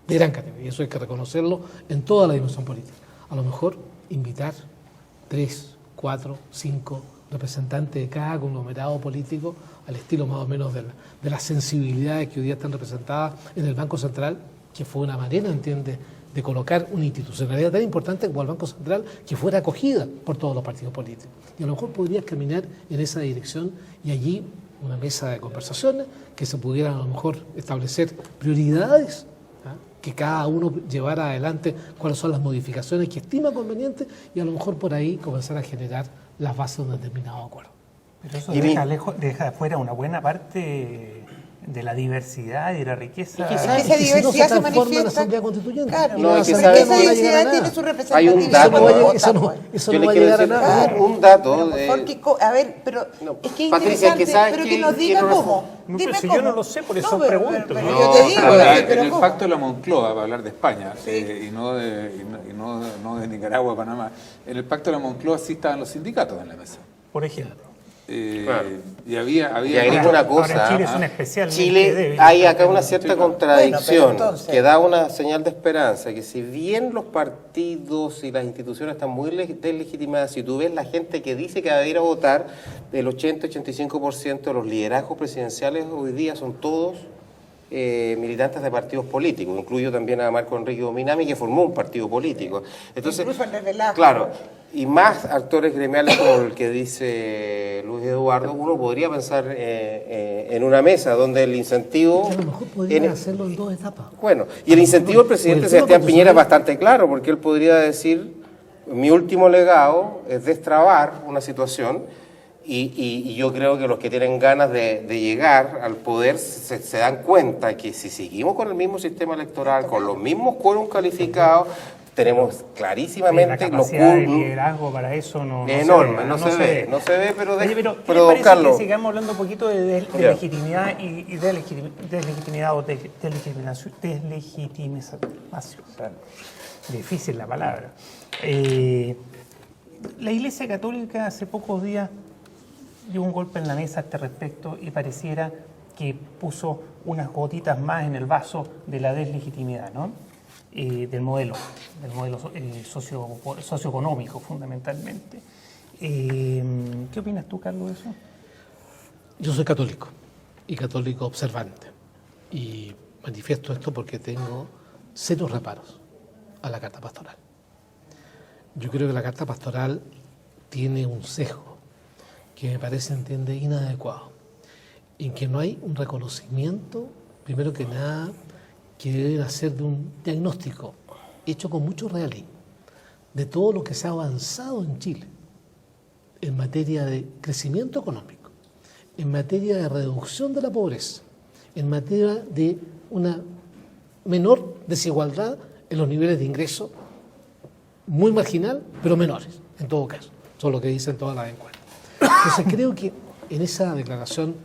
De gran categoría. Y eso hay que reconocerlo en toda la dimensión política. A lo mejor invitar 3, 4, 5 representantes de cada conglomerado político al estilo más o menos de las sensibilidades que hoy día están representadas en el Banco Central, que fue una manera, entiende, de colocar una institucionalidad tan importante como el Banco Central que fuera acogida por todos los partidos políticos. Y a lo mejor podrías caminar en esa dirección y allí una mesa de conversaciones que se pudieran a lo mejor establecer prioridades, que cada uno llevara adelante cuáles son las modificaciones que estima convenientes y a lo mejor por ahí comenzar a generar las bases de un determinado acuerdo. Pero eso Y deja afuera una buena parte de la diversidad y de la riqueza. Es que esa Y si no diversidad se transforma en la manifiesta. Asamblea Constituyente. Claro, Y No, la es que Asamblea porque sabemos- esa no va a llegar a diversidad nada. tiene su Hay representatividad. un dato, cuando ¿no? vota, Eso no, pues. eso Yo no le va a quiero llegar a decir nada. un dato. Pero, a ver, pero No, es que es Patricia, interesante, que sabes pero que que nos diga quiero cómo. No, Dime pero si cómo. yo no lo sé, por eso pero pregunto. pero No, yo te digo, Ahora, pero en el ¿cómo? pacto de la Moncloa, para hablar de España y no de Nicaragua, Panamá, en el pacto de la Moncloa sí estaban los sindicatos en la mesa. Por ejemplo. Claro. Y había Y agrego una cosa. Ahora Chile es un especialmente Chile, débil. hay acá una cierta Bueno, contradicción pero entonces- que da una señal de esperanza, que si bien los partidos y las instituciones están muy deslegitimadas, si tú ves la gente que dice que va a ir a votar, el 80-85% de los liderazgos presidenciales hoy día son todos militantes de partidos políticos. Incluyo también a Marco Enrique Dominami, que formó un partido político. Entonces, Incluso Andrés Velasco. claro, y más actores gremiales como el que dice Luis Eduardo, uno podría pensar en una mesa donde el incentivo... Que a lo mejor podrían hacerlo en 2 etapas. Bueno, y el incentivo del presidente Por el tema Sebastián Piñera es constitucional. bastante claro, porque él podría decir, mi último legado es destrabar una situación, y yo creo que los que tienen ganas de llegar al poder se dan cuenta que si seguimos con el mismo sistema electoral, con los mismos quórum calificados, tenemos clarísimamente la los capacidad de quórum liderazgo para eso no es se enorme, ve, no se ve, pero Oye, pero ¿qué pero le don parece Carlos, que sigamos hablando un poquito de Ya. legitimidad y deslegitimidad o deslegitimización? Difícil la palabra. La Iglesia Católica hace pocos días dio un golpe en la mesa a este respecto y pareciera que puso unas gotitas más en el vaso de la deslegitimidad, ¿no? Del modelo socioeconómico fundamentalmente. ¿Qué opinas tú, Carlos, de eso? Yo soy católico y católico observante y manifiesto esto porque tengo serios reparos a la carta pastoral. Yo creo que la carta pastoral tiene un sesgo que me parece, entiende, inadecuado, en que no hay un reconocimiento, primero que nada, que deben hacer de un diagnóstico hecho con mucho realismo de todo lo que se ha avanzado en Chile en materia de crecimiento económico, en materia de reducción de la pobreza, en materia de una menor desigualdad en los niveles de ingreso, muy marginal, pero menores, en todo caso. Eso es lo que dicen todas las encuestas. Entonces creo que en esa declaración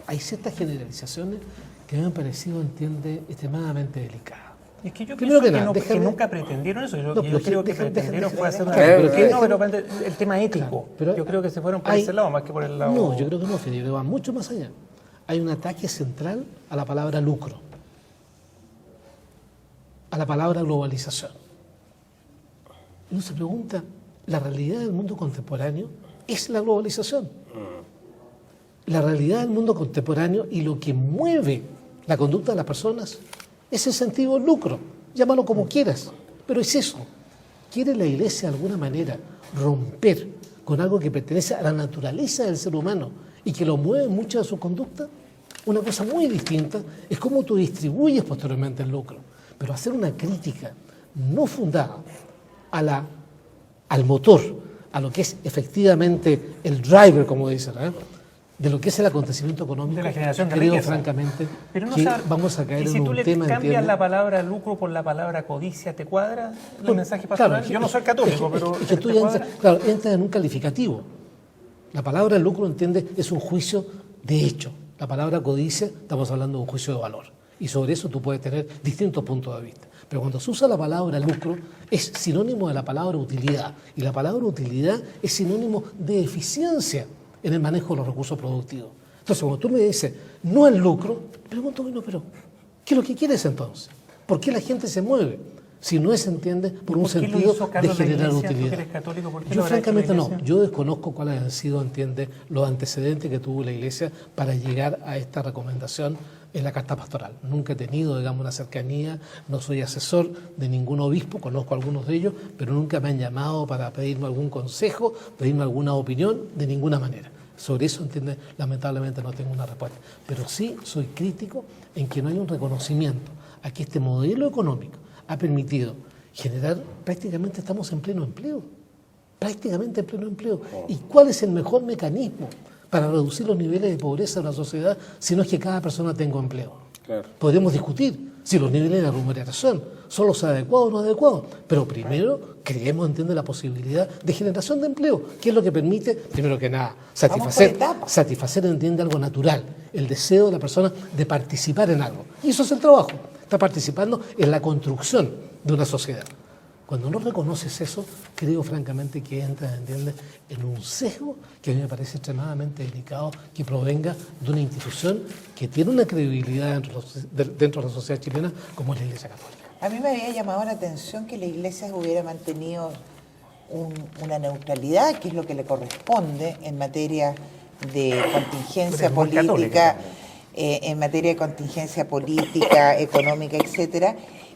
hay ciertas generalizaciones que me han parecido, entiende, extremadamente delicadas. Es que yo Primero pienso que que, nada, que déjame- nunca pretendieron eso. Yo, No, yo pero creo que déjame- pretendieron déjame- fue hacer una... déjame- Pero pero no, que- pero el tema ético. pero yo creo que se fueron por hay- ese lado más que por el lado... No, yo creo que no, Felipe, va mucho más allá. Hay un ataque central a la palabra lucro. a la palabra globalización. Uno se pregunta, ¿la realidad del mundo contemporáneo es la globalización? La realidad del mundo contemporáneo y lo que mueve la conducta de las personas es el sentido del lucro. Llámalo como quieras, pero es eso. ¿Quiere la Iglesia de alguna manera romper con algo que pertenece a la naturaleza del ser humano y que lo mueve mucho de su conducta? Una cosa muy distinta es cómo tú distribuyes posteriormente el lucro. Pero hacer una crítica no fundada al motor, a lo que es efectivamente el driver, como dicen, de lo que es el acontecimiento económico, de la generación de creo riqueza. francamente Pero no que sabe- vamos a caer ¿Y si en tú un le tema, cambias ¿entiendes? la palabra lucro por la palabra codicia, te cuadra el Bueno, mensaje claro, pastoral? Yo no soy católico, pero es que tú ¿te ya cuadra? entras en un calificativo. La palabra lucro, entiende, es un juicio de hecho. La palabra codicia, estamos hablando de un juicio de valor. Y sobre eso tú puedes tener distintos puntos de vista. Pero cuando se usa la palabra lucro, es sinónimo de la palabra utilidad. Y la palabra utilidad es sinónimo de eficiencia en el manejo de los recursos productivos. Entonces, cuando tú me dices, no el lucro, pregunto, bueno, pero ¿qué es lo que quieres entonces? ¿Por qué la gente se mueve? Si no es, entiende, por un ¿Por qué lo sentido hizo de Carlos la generar Iglesia? ¿Tú que utilidad. eres católico, por qué lo Yo habrá hecho la francamente no, Iglesia? yo desconozco cuáles han sido, entiende, los antecedentes que tuvo la Iglesia para llegar a esta recomendación en la carta pastoral. Nunca he tenido, digamos, una cercanía, no soy asesor de ningún obispo, conozco a algunos de ellos, pero nunca me han llamado para pedirme algún consejo, pedirme alguna opinión, de ninguna manera. Sobre eso, entiende, lamentablemente no tengo una respuesta. Pero sí soy crítico en que no hay un reconocimiento a que este modelo económico ha permitido generar, prácticamente estamos en pleno empleo, prácticamente en pleno empleo. ¿Y cuál es el mejor mecanismo para reducir los niveles de pobreza de la sociedad si no es que cada persona tenga empleo? Claro. Podemos discutir si los niveles de remuneración son los adecuados o no adecuados, pero primero creemos, entiende, la posibilidad de generación de empleo, que es lo que permite, primero que nada, satisfacer, entiende, algo natural, el deseo de la persona de participar en algo. Y eso es el trabajo, está participando en la construcción de una sociedad. Cuando no reconoces eso, creo francamente que entras, ¿entiendes?, en un sesgo que a mí me parece extremadamente delicado que provenga de una institución que tiene una credibilidad dentro de la sociedad chilena como es la Iglesia Católica. A mí me había llamado la atención que la Iglesia hubiera mantenido una neutralidad, que es lo que le corresponde en materia de contingencia Pero es muy política, católica en materia de contingencia política, económica, etcétera.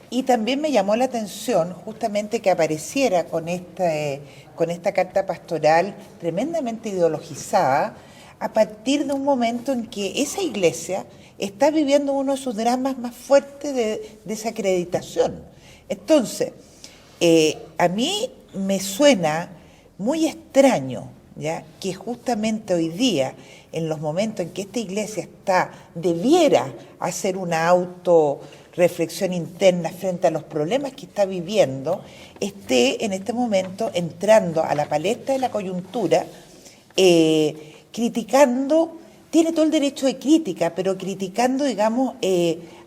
Y también me llamó la atención justamente que apareciera con esta carta pastoral tremendamente ideologizada a partir de un momento en que esa iglesia está viviendo uno de sus dramas más fuertes de desacreditación. Entonces, a mí me suena muy extraño, ¿ya?, que justamente hoy día, en los momentos en que esta iglesia debiera hacer una autorreflexión interna frente a los problemas que está viviendo, esté en este momento entrando a la palestra de la coyuntura, criticando, tiene todo el derecho de crítica, pero criticando, digamos,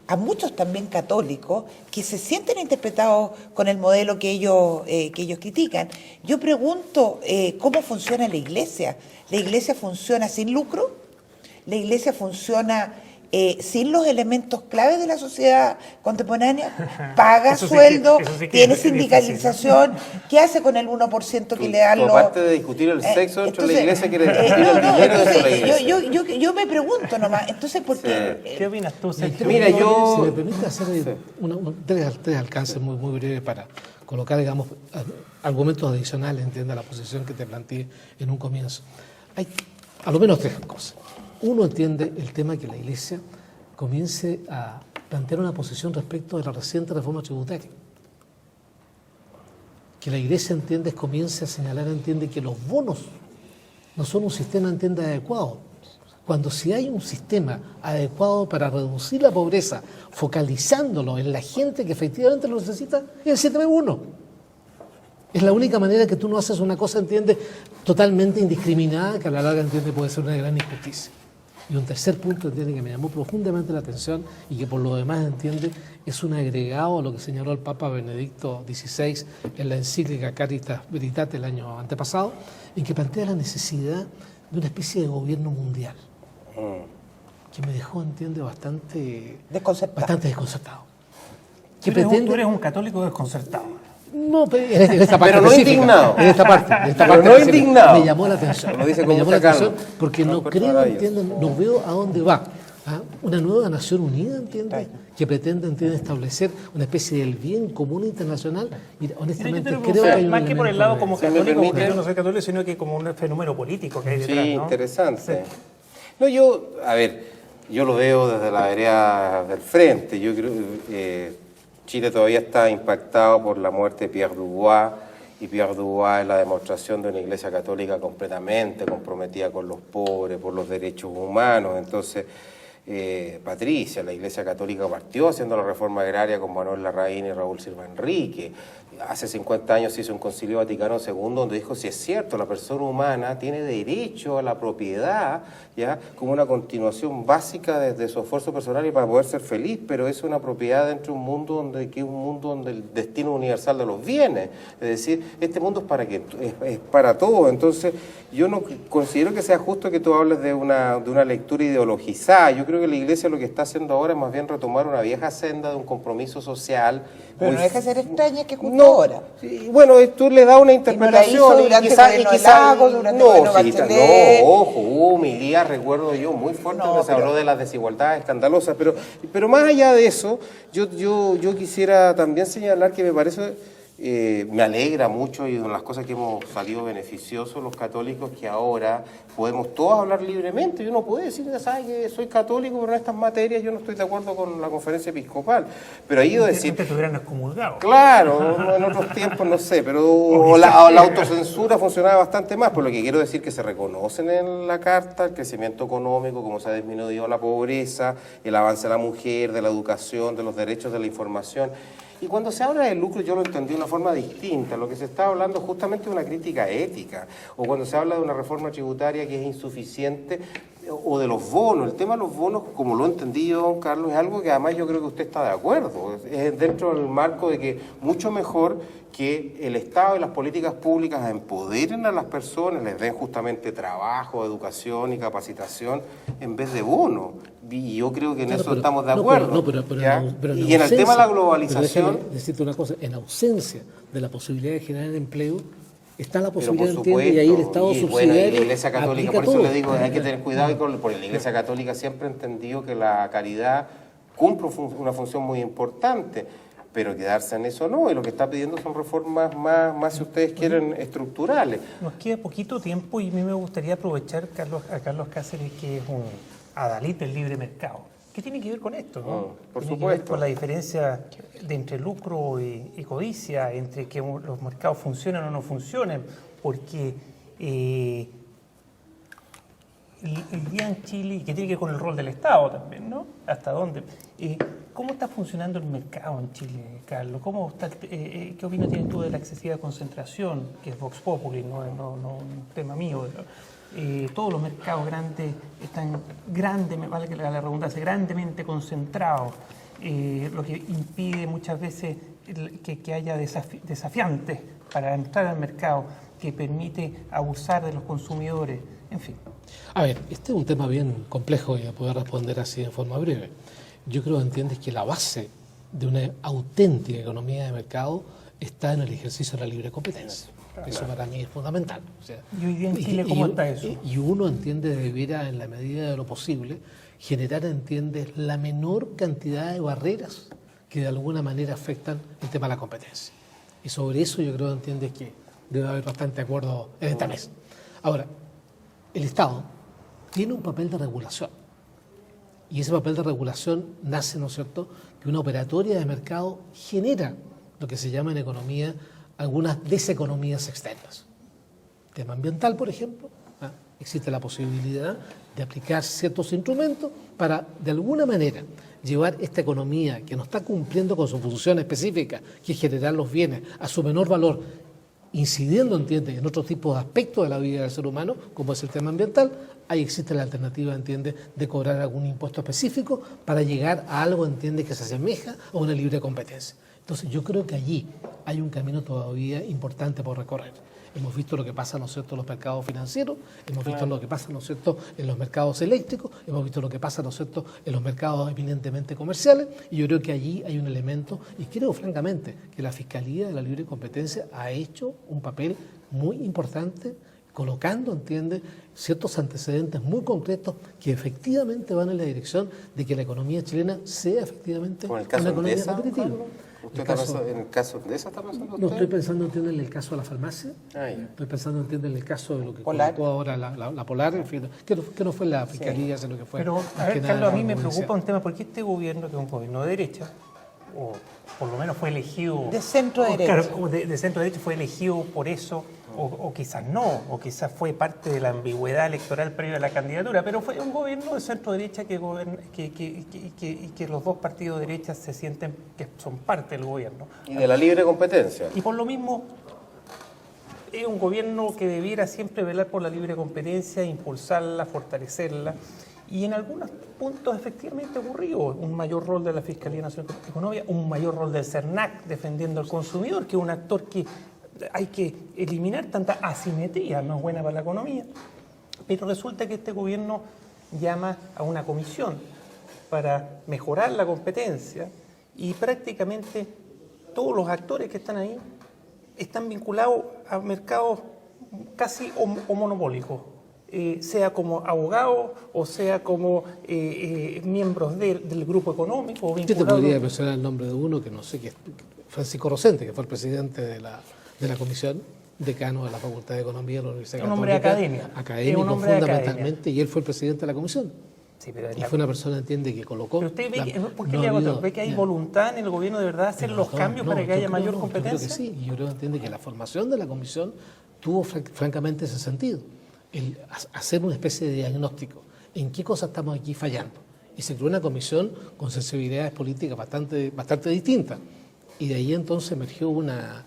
a muchos también católicos que se sienten interpretados con el modelo que ellos critican. Yo pregunto, ¿cómo funciona la iglesia? ¿La iglesia funciona sin lucro? ¿La iglesia funciona sin los elementos claves de la sociedad contemporánea? ¿Paga Eso sí sueldo? que- eso sí que ¿Tiene es difícil, sindicalización? ¿Qué hace con el 1% que le dan los...? Aparte de discutir el sexo dentro de la iglesia, quiere discutir el no, dinero dentro de la entonces, iglesia. yo me pregunto nomás, entonces, ¿por qué? ¿Qué opinas tú, Sergio? Mira, yo- Si me permite hacer tres alcances muy breves para colocar, digamos, argumentos adicionales, entienda la posición que te planteé en un comienzo. Hay a lo menos tres cosas. Uno, entiende el tema que la Iglesia comience a plantear una posición respecto de la reciente reforma tributaria. Que la Iglesia, entiende, comience a señalar, entiende, que los bonos no son un sistema, entiende, adecuado. Cuando si hay un sistema adecuado para reducir la pobreza, focalizándolo en la gente que efectivamente lo necesita, es el 7B1. Es la única manera que tú no haces una cosa, entiende, totalmente indiscriminada, que a la larga, entiende, puede ser una gran injusticia. Y un tercer punto, entiende, que me llamó profundamente la atención y que por lo demás, entiende, es un agregado a lo que señaló el Papa Benedicto XVI en la encíclica Caritas Veritate el año antepasado, en que plantea la necesidad de una especie de gobierno mundial, que me dejó, entiende, bastante Desconcertado. desconcertado. que Tú pretende... eres un católico desconcertado. No, en esta parte Pero no específica, indignado. En esta parte. Pero no específica. indignado. Me llamó la atención. Lo dice con Me llamó la mucha atención calma. porque no Encuentro creo, maravilloso. entienden, no veo a dónde va. ¿Ah? Una nueva nación unida, ¿entiendes? Que pretende, ¿entiendes?, establecer una especie del bien común internacional. Mira, honestamente, Pero yo te creo lo que hay un más que por el elemento lado de- como Si me católico, porque permite. yo no soy católico, sino que como un fenómeno político que hay detrás, Sí, ¿no? interesante. Sí. No, yo lo veo desde la vereda del frente. Yo creo que Chile todavía está impactado por la muerte de Pierre Dubois, y Pierre Dubois es la demostración de una iglesia católica completamente comprometida con los pobres, por los derechos humanos. Entonces, Patricia, la iglesia católica partió haciendo la reforma agraria con Manuel Larraín y Raúl Silva Enrique. Hace 50 años se hizo un concilio Vaticano II donde dijo, si es cierto, la persona humana tiene derecho a la propiedad, ¿ya?, como una continuación básica de su esfuerzo personal y para poder ser feliz, pero es una propiedad dentro de un mundo que es un mundo donde el destino universal de los bienes, es decir, este mundo es para todos. Entonces, yo no considero que sea justo que tú hables de una lectura ideologizada. Yo creo que la Iglesia lo que está haciendo ahora es más bien retomar una vieja senda de un compromiso social. Pero muy no deja de ser extraña que justo no, ahora. sí, bueno, tú le das una interpretación hizo durante el gobierno de Lagos, durante el gobierno de Bachelet. no, ojo, hubo homilías, recuerdo yo, muy fuerte, No, que se pero- habló de las desigualdades escandalosas, pero más allá de eso, yo quisiera también señalar que me parece, me alegra mucho, y una de las cosas que hemos salido beneficiosos los católicos, que ahora podemos todos hablar libremente. Y uno puede decir, ya sabes que soy católico, pero en estas materias yo no estoy de acuerdo con la conferencia episcopal. Pero ahí yo decir, Antes te hubieran excomulgado. claro, en otros tiempos no sé, pero la autocensura funcionaba bastante más, por lo que quiero decir que se reconocen en la carta el crecimiento económico, cómo se ha disminuido la pobreza, el avance de la mujer, de la educación, de los derechos de la información. Y cuando se habla de lucro, yo lo entendí de una forma distinta. Lo que se está hablando justamente de una crítica ética, o cuando se habla de una reforma tributaria que es insuficiente, o de los bonos. El tema de los bonos, como lo entendí yo, don Carlos, es algo que además yo creo que usted está de acuerdo. Es dentro del marco de que mucho mejor que el Estado y las políticas públicas empoderen a las personas, les den justamente trabajo, educación y capacitación en vez de bonos. Y yo creo que en Claro, eso pero- estamos de no, acuerdo. pero ¿ya? pero Y en el tema de la globalización... pero déjame decirte una cosa, en ausencia de la posibilidad de generar empleo, está la Pero posibilidad, por ¿entiendes? Y ahí el supuesto, Estado y bueno, subsidiario y la Iglesia Católica, aplica por eso todo. le digo, hay que tener cuidado, porque la Iglesia Católica siempre ha entendido que la caridad cumple una función muy importante, pero quedarse en eso no, y lo que está pidiendo son reformas más si ustedes quieren, estructurales. Nos queda poquito tiempo y a mí me gustaría aprovechar a Carlos Cáceres, que es un adalid del libre mercado. ¿Qué tiene que ver con esto? ¿No? Por Tiene que ver supuesto. con la diferencia entre lucro y codicia, entre que los mercados funcionan o no funcionan, porque el día en Chile, y que tiene que ver con el rol del Estado también, ¿no? ¿Hasta dónde? ¿Cómo está funcionando el mercado en Chile, Carlos? ¿Qué opinión tienes tú de la excesiva concentración, que es Vox Populi, no un tema mío? Todos los mercados grandes están me vale que la redundancia, grandemente concentrados, lo que impide muchas veces que haya desafiantes para entrar al mercado, que permite abusar de los consumidores, en fin. A ver, este es un tema bien complejo y a poder responder así en forma breve. Yo creo que entiendes que la base de una auténtica economía de mercado está en el ejercicio de la libre competencia. Eso para mí es fundamental. O sea, ¿Y hoy día en Chile cómo está eso? Y uno entiende debiera, en la medida de lo posible, generar, entiendes, la menor cantidad de barreras que de alguna manera afectan el tema de la competencia. Y sobre eso yo creo, entiendes, que debe haber bastante acuerdo en esta mesa. Ahora, el Estado tiene un papel de regulación. Y ese papel de regulación nace, ¿no es cierto?, que una operatoria de mercado genera lo que se llama en economía algunas deseconomías externas. Tema ambiental, por ejemplo, existe la posibilidad de aplicar ciertos instrumentos para, de alguna manera, llevar esta economía que no está cumpliendo con su función específica, que es generar los bienes, a su menor valor, incidiendo, entiende, en otro tipo de aspectos de la vida del ser humano, como es el tema ambiental. Ahí existe la alternativa, entiende, de cobrar algún impuesto específico para llegar a algo, entiende, que se asemeja a una libre competencia. Entonces yo creo que allí hay un camino todavía importante por recorrer. hemos visto lo que pasa, ¿no es cierto?, en los mercados financieros, hemos visto lo que pasa, ¿no es cierto?, en los mercados eléctricos, hemos visto lo que pasa, ¿no es cierto?, en los mercados eminentemente comerciales, y yo creo que allí hay un elemento, y creo francamente que la Fiscalía de la Libre Competencia ha hecho un papel muy importante, colocando, entiende, ciertos antecedentes muy concretos que efectivamente van en la dirección de que la economía chilena sea efectivamente ¿Con el caso una economía Endesa, competitiva. Carlos? ¿Usted está pensando en el caso de esa está pensando usted? No, estoy pensando, entiende, en el caso de la farmacia. Ah, ya. Estoy pensando, entiende, en el caso de lo que Polar. colocó ahora la Polar, en fin, que no fue la Fiscalía, sino que fue... Pero, más a que ver, nada Carlos, a mí la me policía. preocupa un tema, porque este gobierno, que es un gobierno de derecha, o por lo menos fue elegido... De centro o, derecha. claro, de centro derecha, fue elegido por eso, o quizás no, o quizás fue parte de la ambigüedad electoral previa a la candidatura, pero fue un gobierno de centro derecha que los dos partidos de derecha se sienten que son parte del gobierno. Y de la libre competencia. Y por lo mismo, es un gobierno que debiera siempre velar por la libre competencia, impulsarla, fortalecerla. Y en algunos puntos efectivamente ocurrió un mayor rol de la Fiscalía Nacional Económica, un mayor rol del CERNAC defendiendo al consumidor, que es un actor que hay que eliminar tanta asimetría, no es buena para la economía. Pero resulta que este gobierno llama a una comisión para mejorar la competencia y prácticamente todos los actores que están ahí están vinculados a mercados casi o monopólicos, sea como abogados o sea como miembros del grupo económico. O Yo te vinculados. podría mencionar el nombre de uno que no sé, que es Francisco Rosente, que fue el presidente de la comisión, decano de la Facultad de Economía de la Universidad Un hombre de Católica. academia. Académico Es un hombre de fundamentalmente, y él fue el presidente de la comisión. Sí, pero Y fue una persona, entiende, que colocó... Pero usted ve que, ¿por qué no le ha hago habido- esto? ¿Ve que hay ya. voluntad en el gobierno de verdad de hacer Pero los no, cambios no, para que haya yo mayor creo- competencia? Yo creo que sí, y yo creo, entiende, que la formación de la comisión tuvo francamente ese sentido, el hacer una especie de diagnóstico, en qué cosas estamos aquí fallando. Y se creó una comisión con sensibilidades políticas bastante distintas. Y de ahí entonces emergió una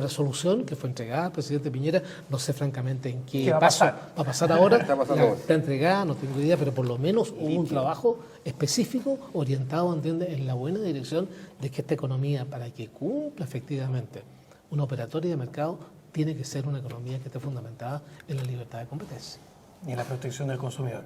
resolución que fue entregada al presidente Piñera, no sé francamente en qué ¿Qué va a paso pasar? va a pasar ahora, Está pasando. está entregada, no tengo idea, pero por lo menos hubo un trabajo específico orientado, ¿entiende?, en la buena dirección de que esta economía, para que cumpla efectivamente una operatoria de mercado, tiene que ser una economía que esté fundamentada en la libertad de competencia. Y en la protección del consumidor.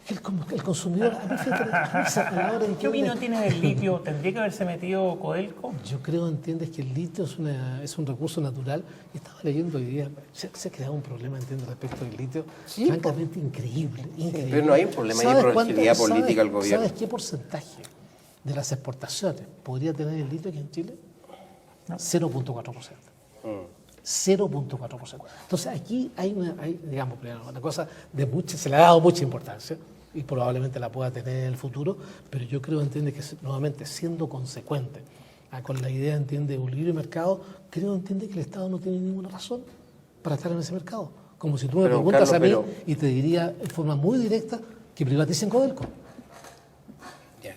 El consumidor, a mí, fíjate, a la hora de ¿Qué opinión tiene del litio? ¿Tendría que haberse metido Codelco? Yo creo, entiendes, que el litio es un recurso natural. Y estaba leyendo hoy día, se ha creado un problema, entiendes, respecto del litio, francamente increíble. Pero no hay un problema de ¿Sabes proximidad cuánto- política al sabes- gobierno. ¿Sabes qué porcentaje de las exportaciones podría tener el litio aquí en Chile? 0.4%. 0.4%. Entonces aquí hay digamos, una cosa de mucha, se le ha dado mucha importancia y probablemente la pueda tener en el futuro, pero yo creo, entiende, que nuevamente siendo consecuente con la idea, entiende, de un libre mercado, creo, entiende, que el Estado no tiene ninguna razón para estar en ese mercado. Como si tú me Pero, preguntas Carlos, a mí pero- y te diría en forma muy directa que privaticen Codelco.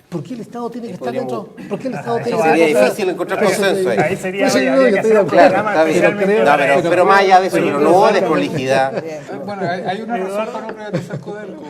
¿Por qué el Estado tiene que estar podríamos- dentro? ¿Por qué el Estado tiene eso que sería estar difícil encontrar Entonces, consenso ahí. Ahí sería, Pues sí, habría no, que yo hacer estoy un de acuerdo. programa Claro, está bien. especialmente No, para eso. pero más allá de eso, pero no hubo desprolijidad. Bueno, hay una razón para no privatizar Codelco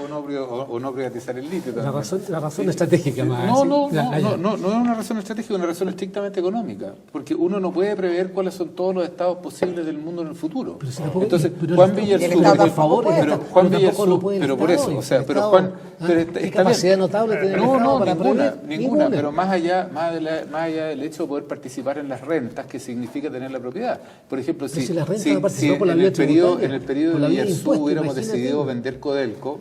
o no privatizar el litio La también. razón estratégica más. No, ¿sí? no, Ya, no, ya. no, no es una razón estratégica, es una razón estrictamente económica, porque uno no puede prever cuáles son todos los estados posibles del mundo en el futuro. Pero si tampoco- Entonces, pero Juan el Villarsur, Estado pero- tampoco puede, pero pero Juan tampoco lo Villarsur, puede el pero por Estado, eso, o el sea, pero Estado, Juan, ¿ah? pero ¿Qué está capacidad bien. notable tiene el No, Estado no, para ninguna, prever? ninguna, pero más allá del hecho de poder participar en las rentas que significa tener la propiedad. Por ejemplo, Pero si las rentas no participó por la en vía el periodo tributaria, en el periodo por de la vía de Villarsur impuestos, hubiéramos imagínate. decidido vender Codelco,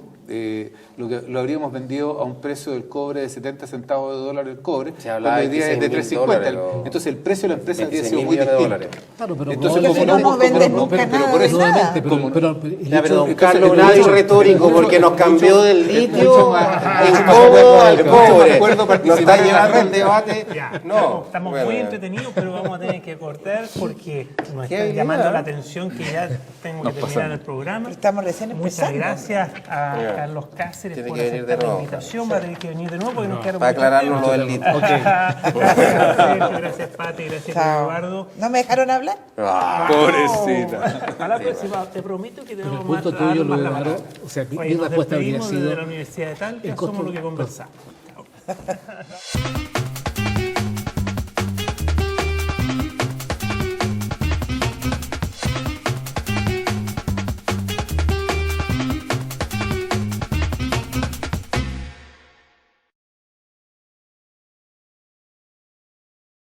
lo habríamos vendido a un precio del cobre de 70 centavos de dólar el cobre, Se hablaba cuando hoy de día es de 26.000 3.50. dólares, Entonces el precio de la empresa habría 26.000 sido muy millones de distinto. dólares. Claro, pero Entonces, Porque si no, no venden nunca nada por de eso, nada. Nuevamente, pero el Ya, pero don hecho- Carlos, el nadie hecho- retórico, porque nos cambió del litio mucho más incómodo al acuerdo cobre. Nos participar está en la llevando el ronda. debate. Ya, No, estamos bueno, muy entretenidos, pero vamos a tener que cortar porque nos Qué están idea. llamando la atención que ya tengo que terminar el programa. Estamos recién Muchas empezando. gracias a Ya. Carlos Cáceres Tiene por que venir aceptar de la nuevo. invitación. Va a tener que venir de nuevo porque nos quedaron para muchos aclararnos temas. lo del litio. Gracias, Sergio, gracias, Pati, gracias, Chao. Eduardo. ¿No me dejaron hablar? Ah, Pobrecita. A la próxima, te prometo que te Pero el vamos punto a dar tuyo, más Luis la Eduardo, palabra. o sea, mi Oye, nos respuesta habría despedimos sido desde la Universidad de Talca, el costo- somos lo que conversamos.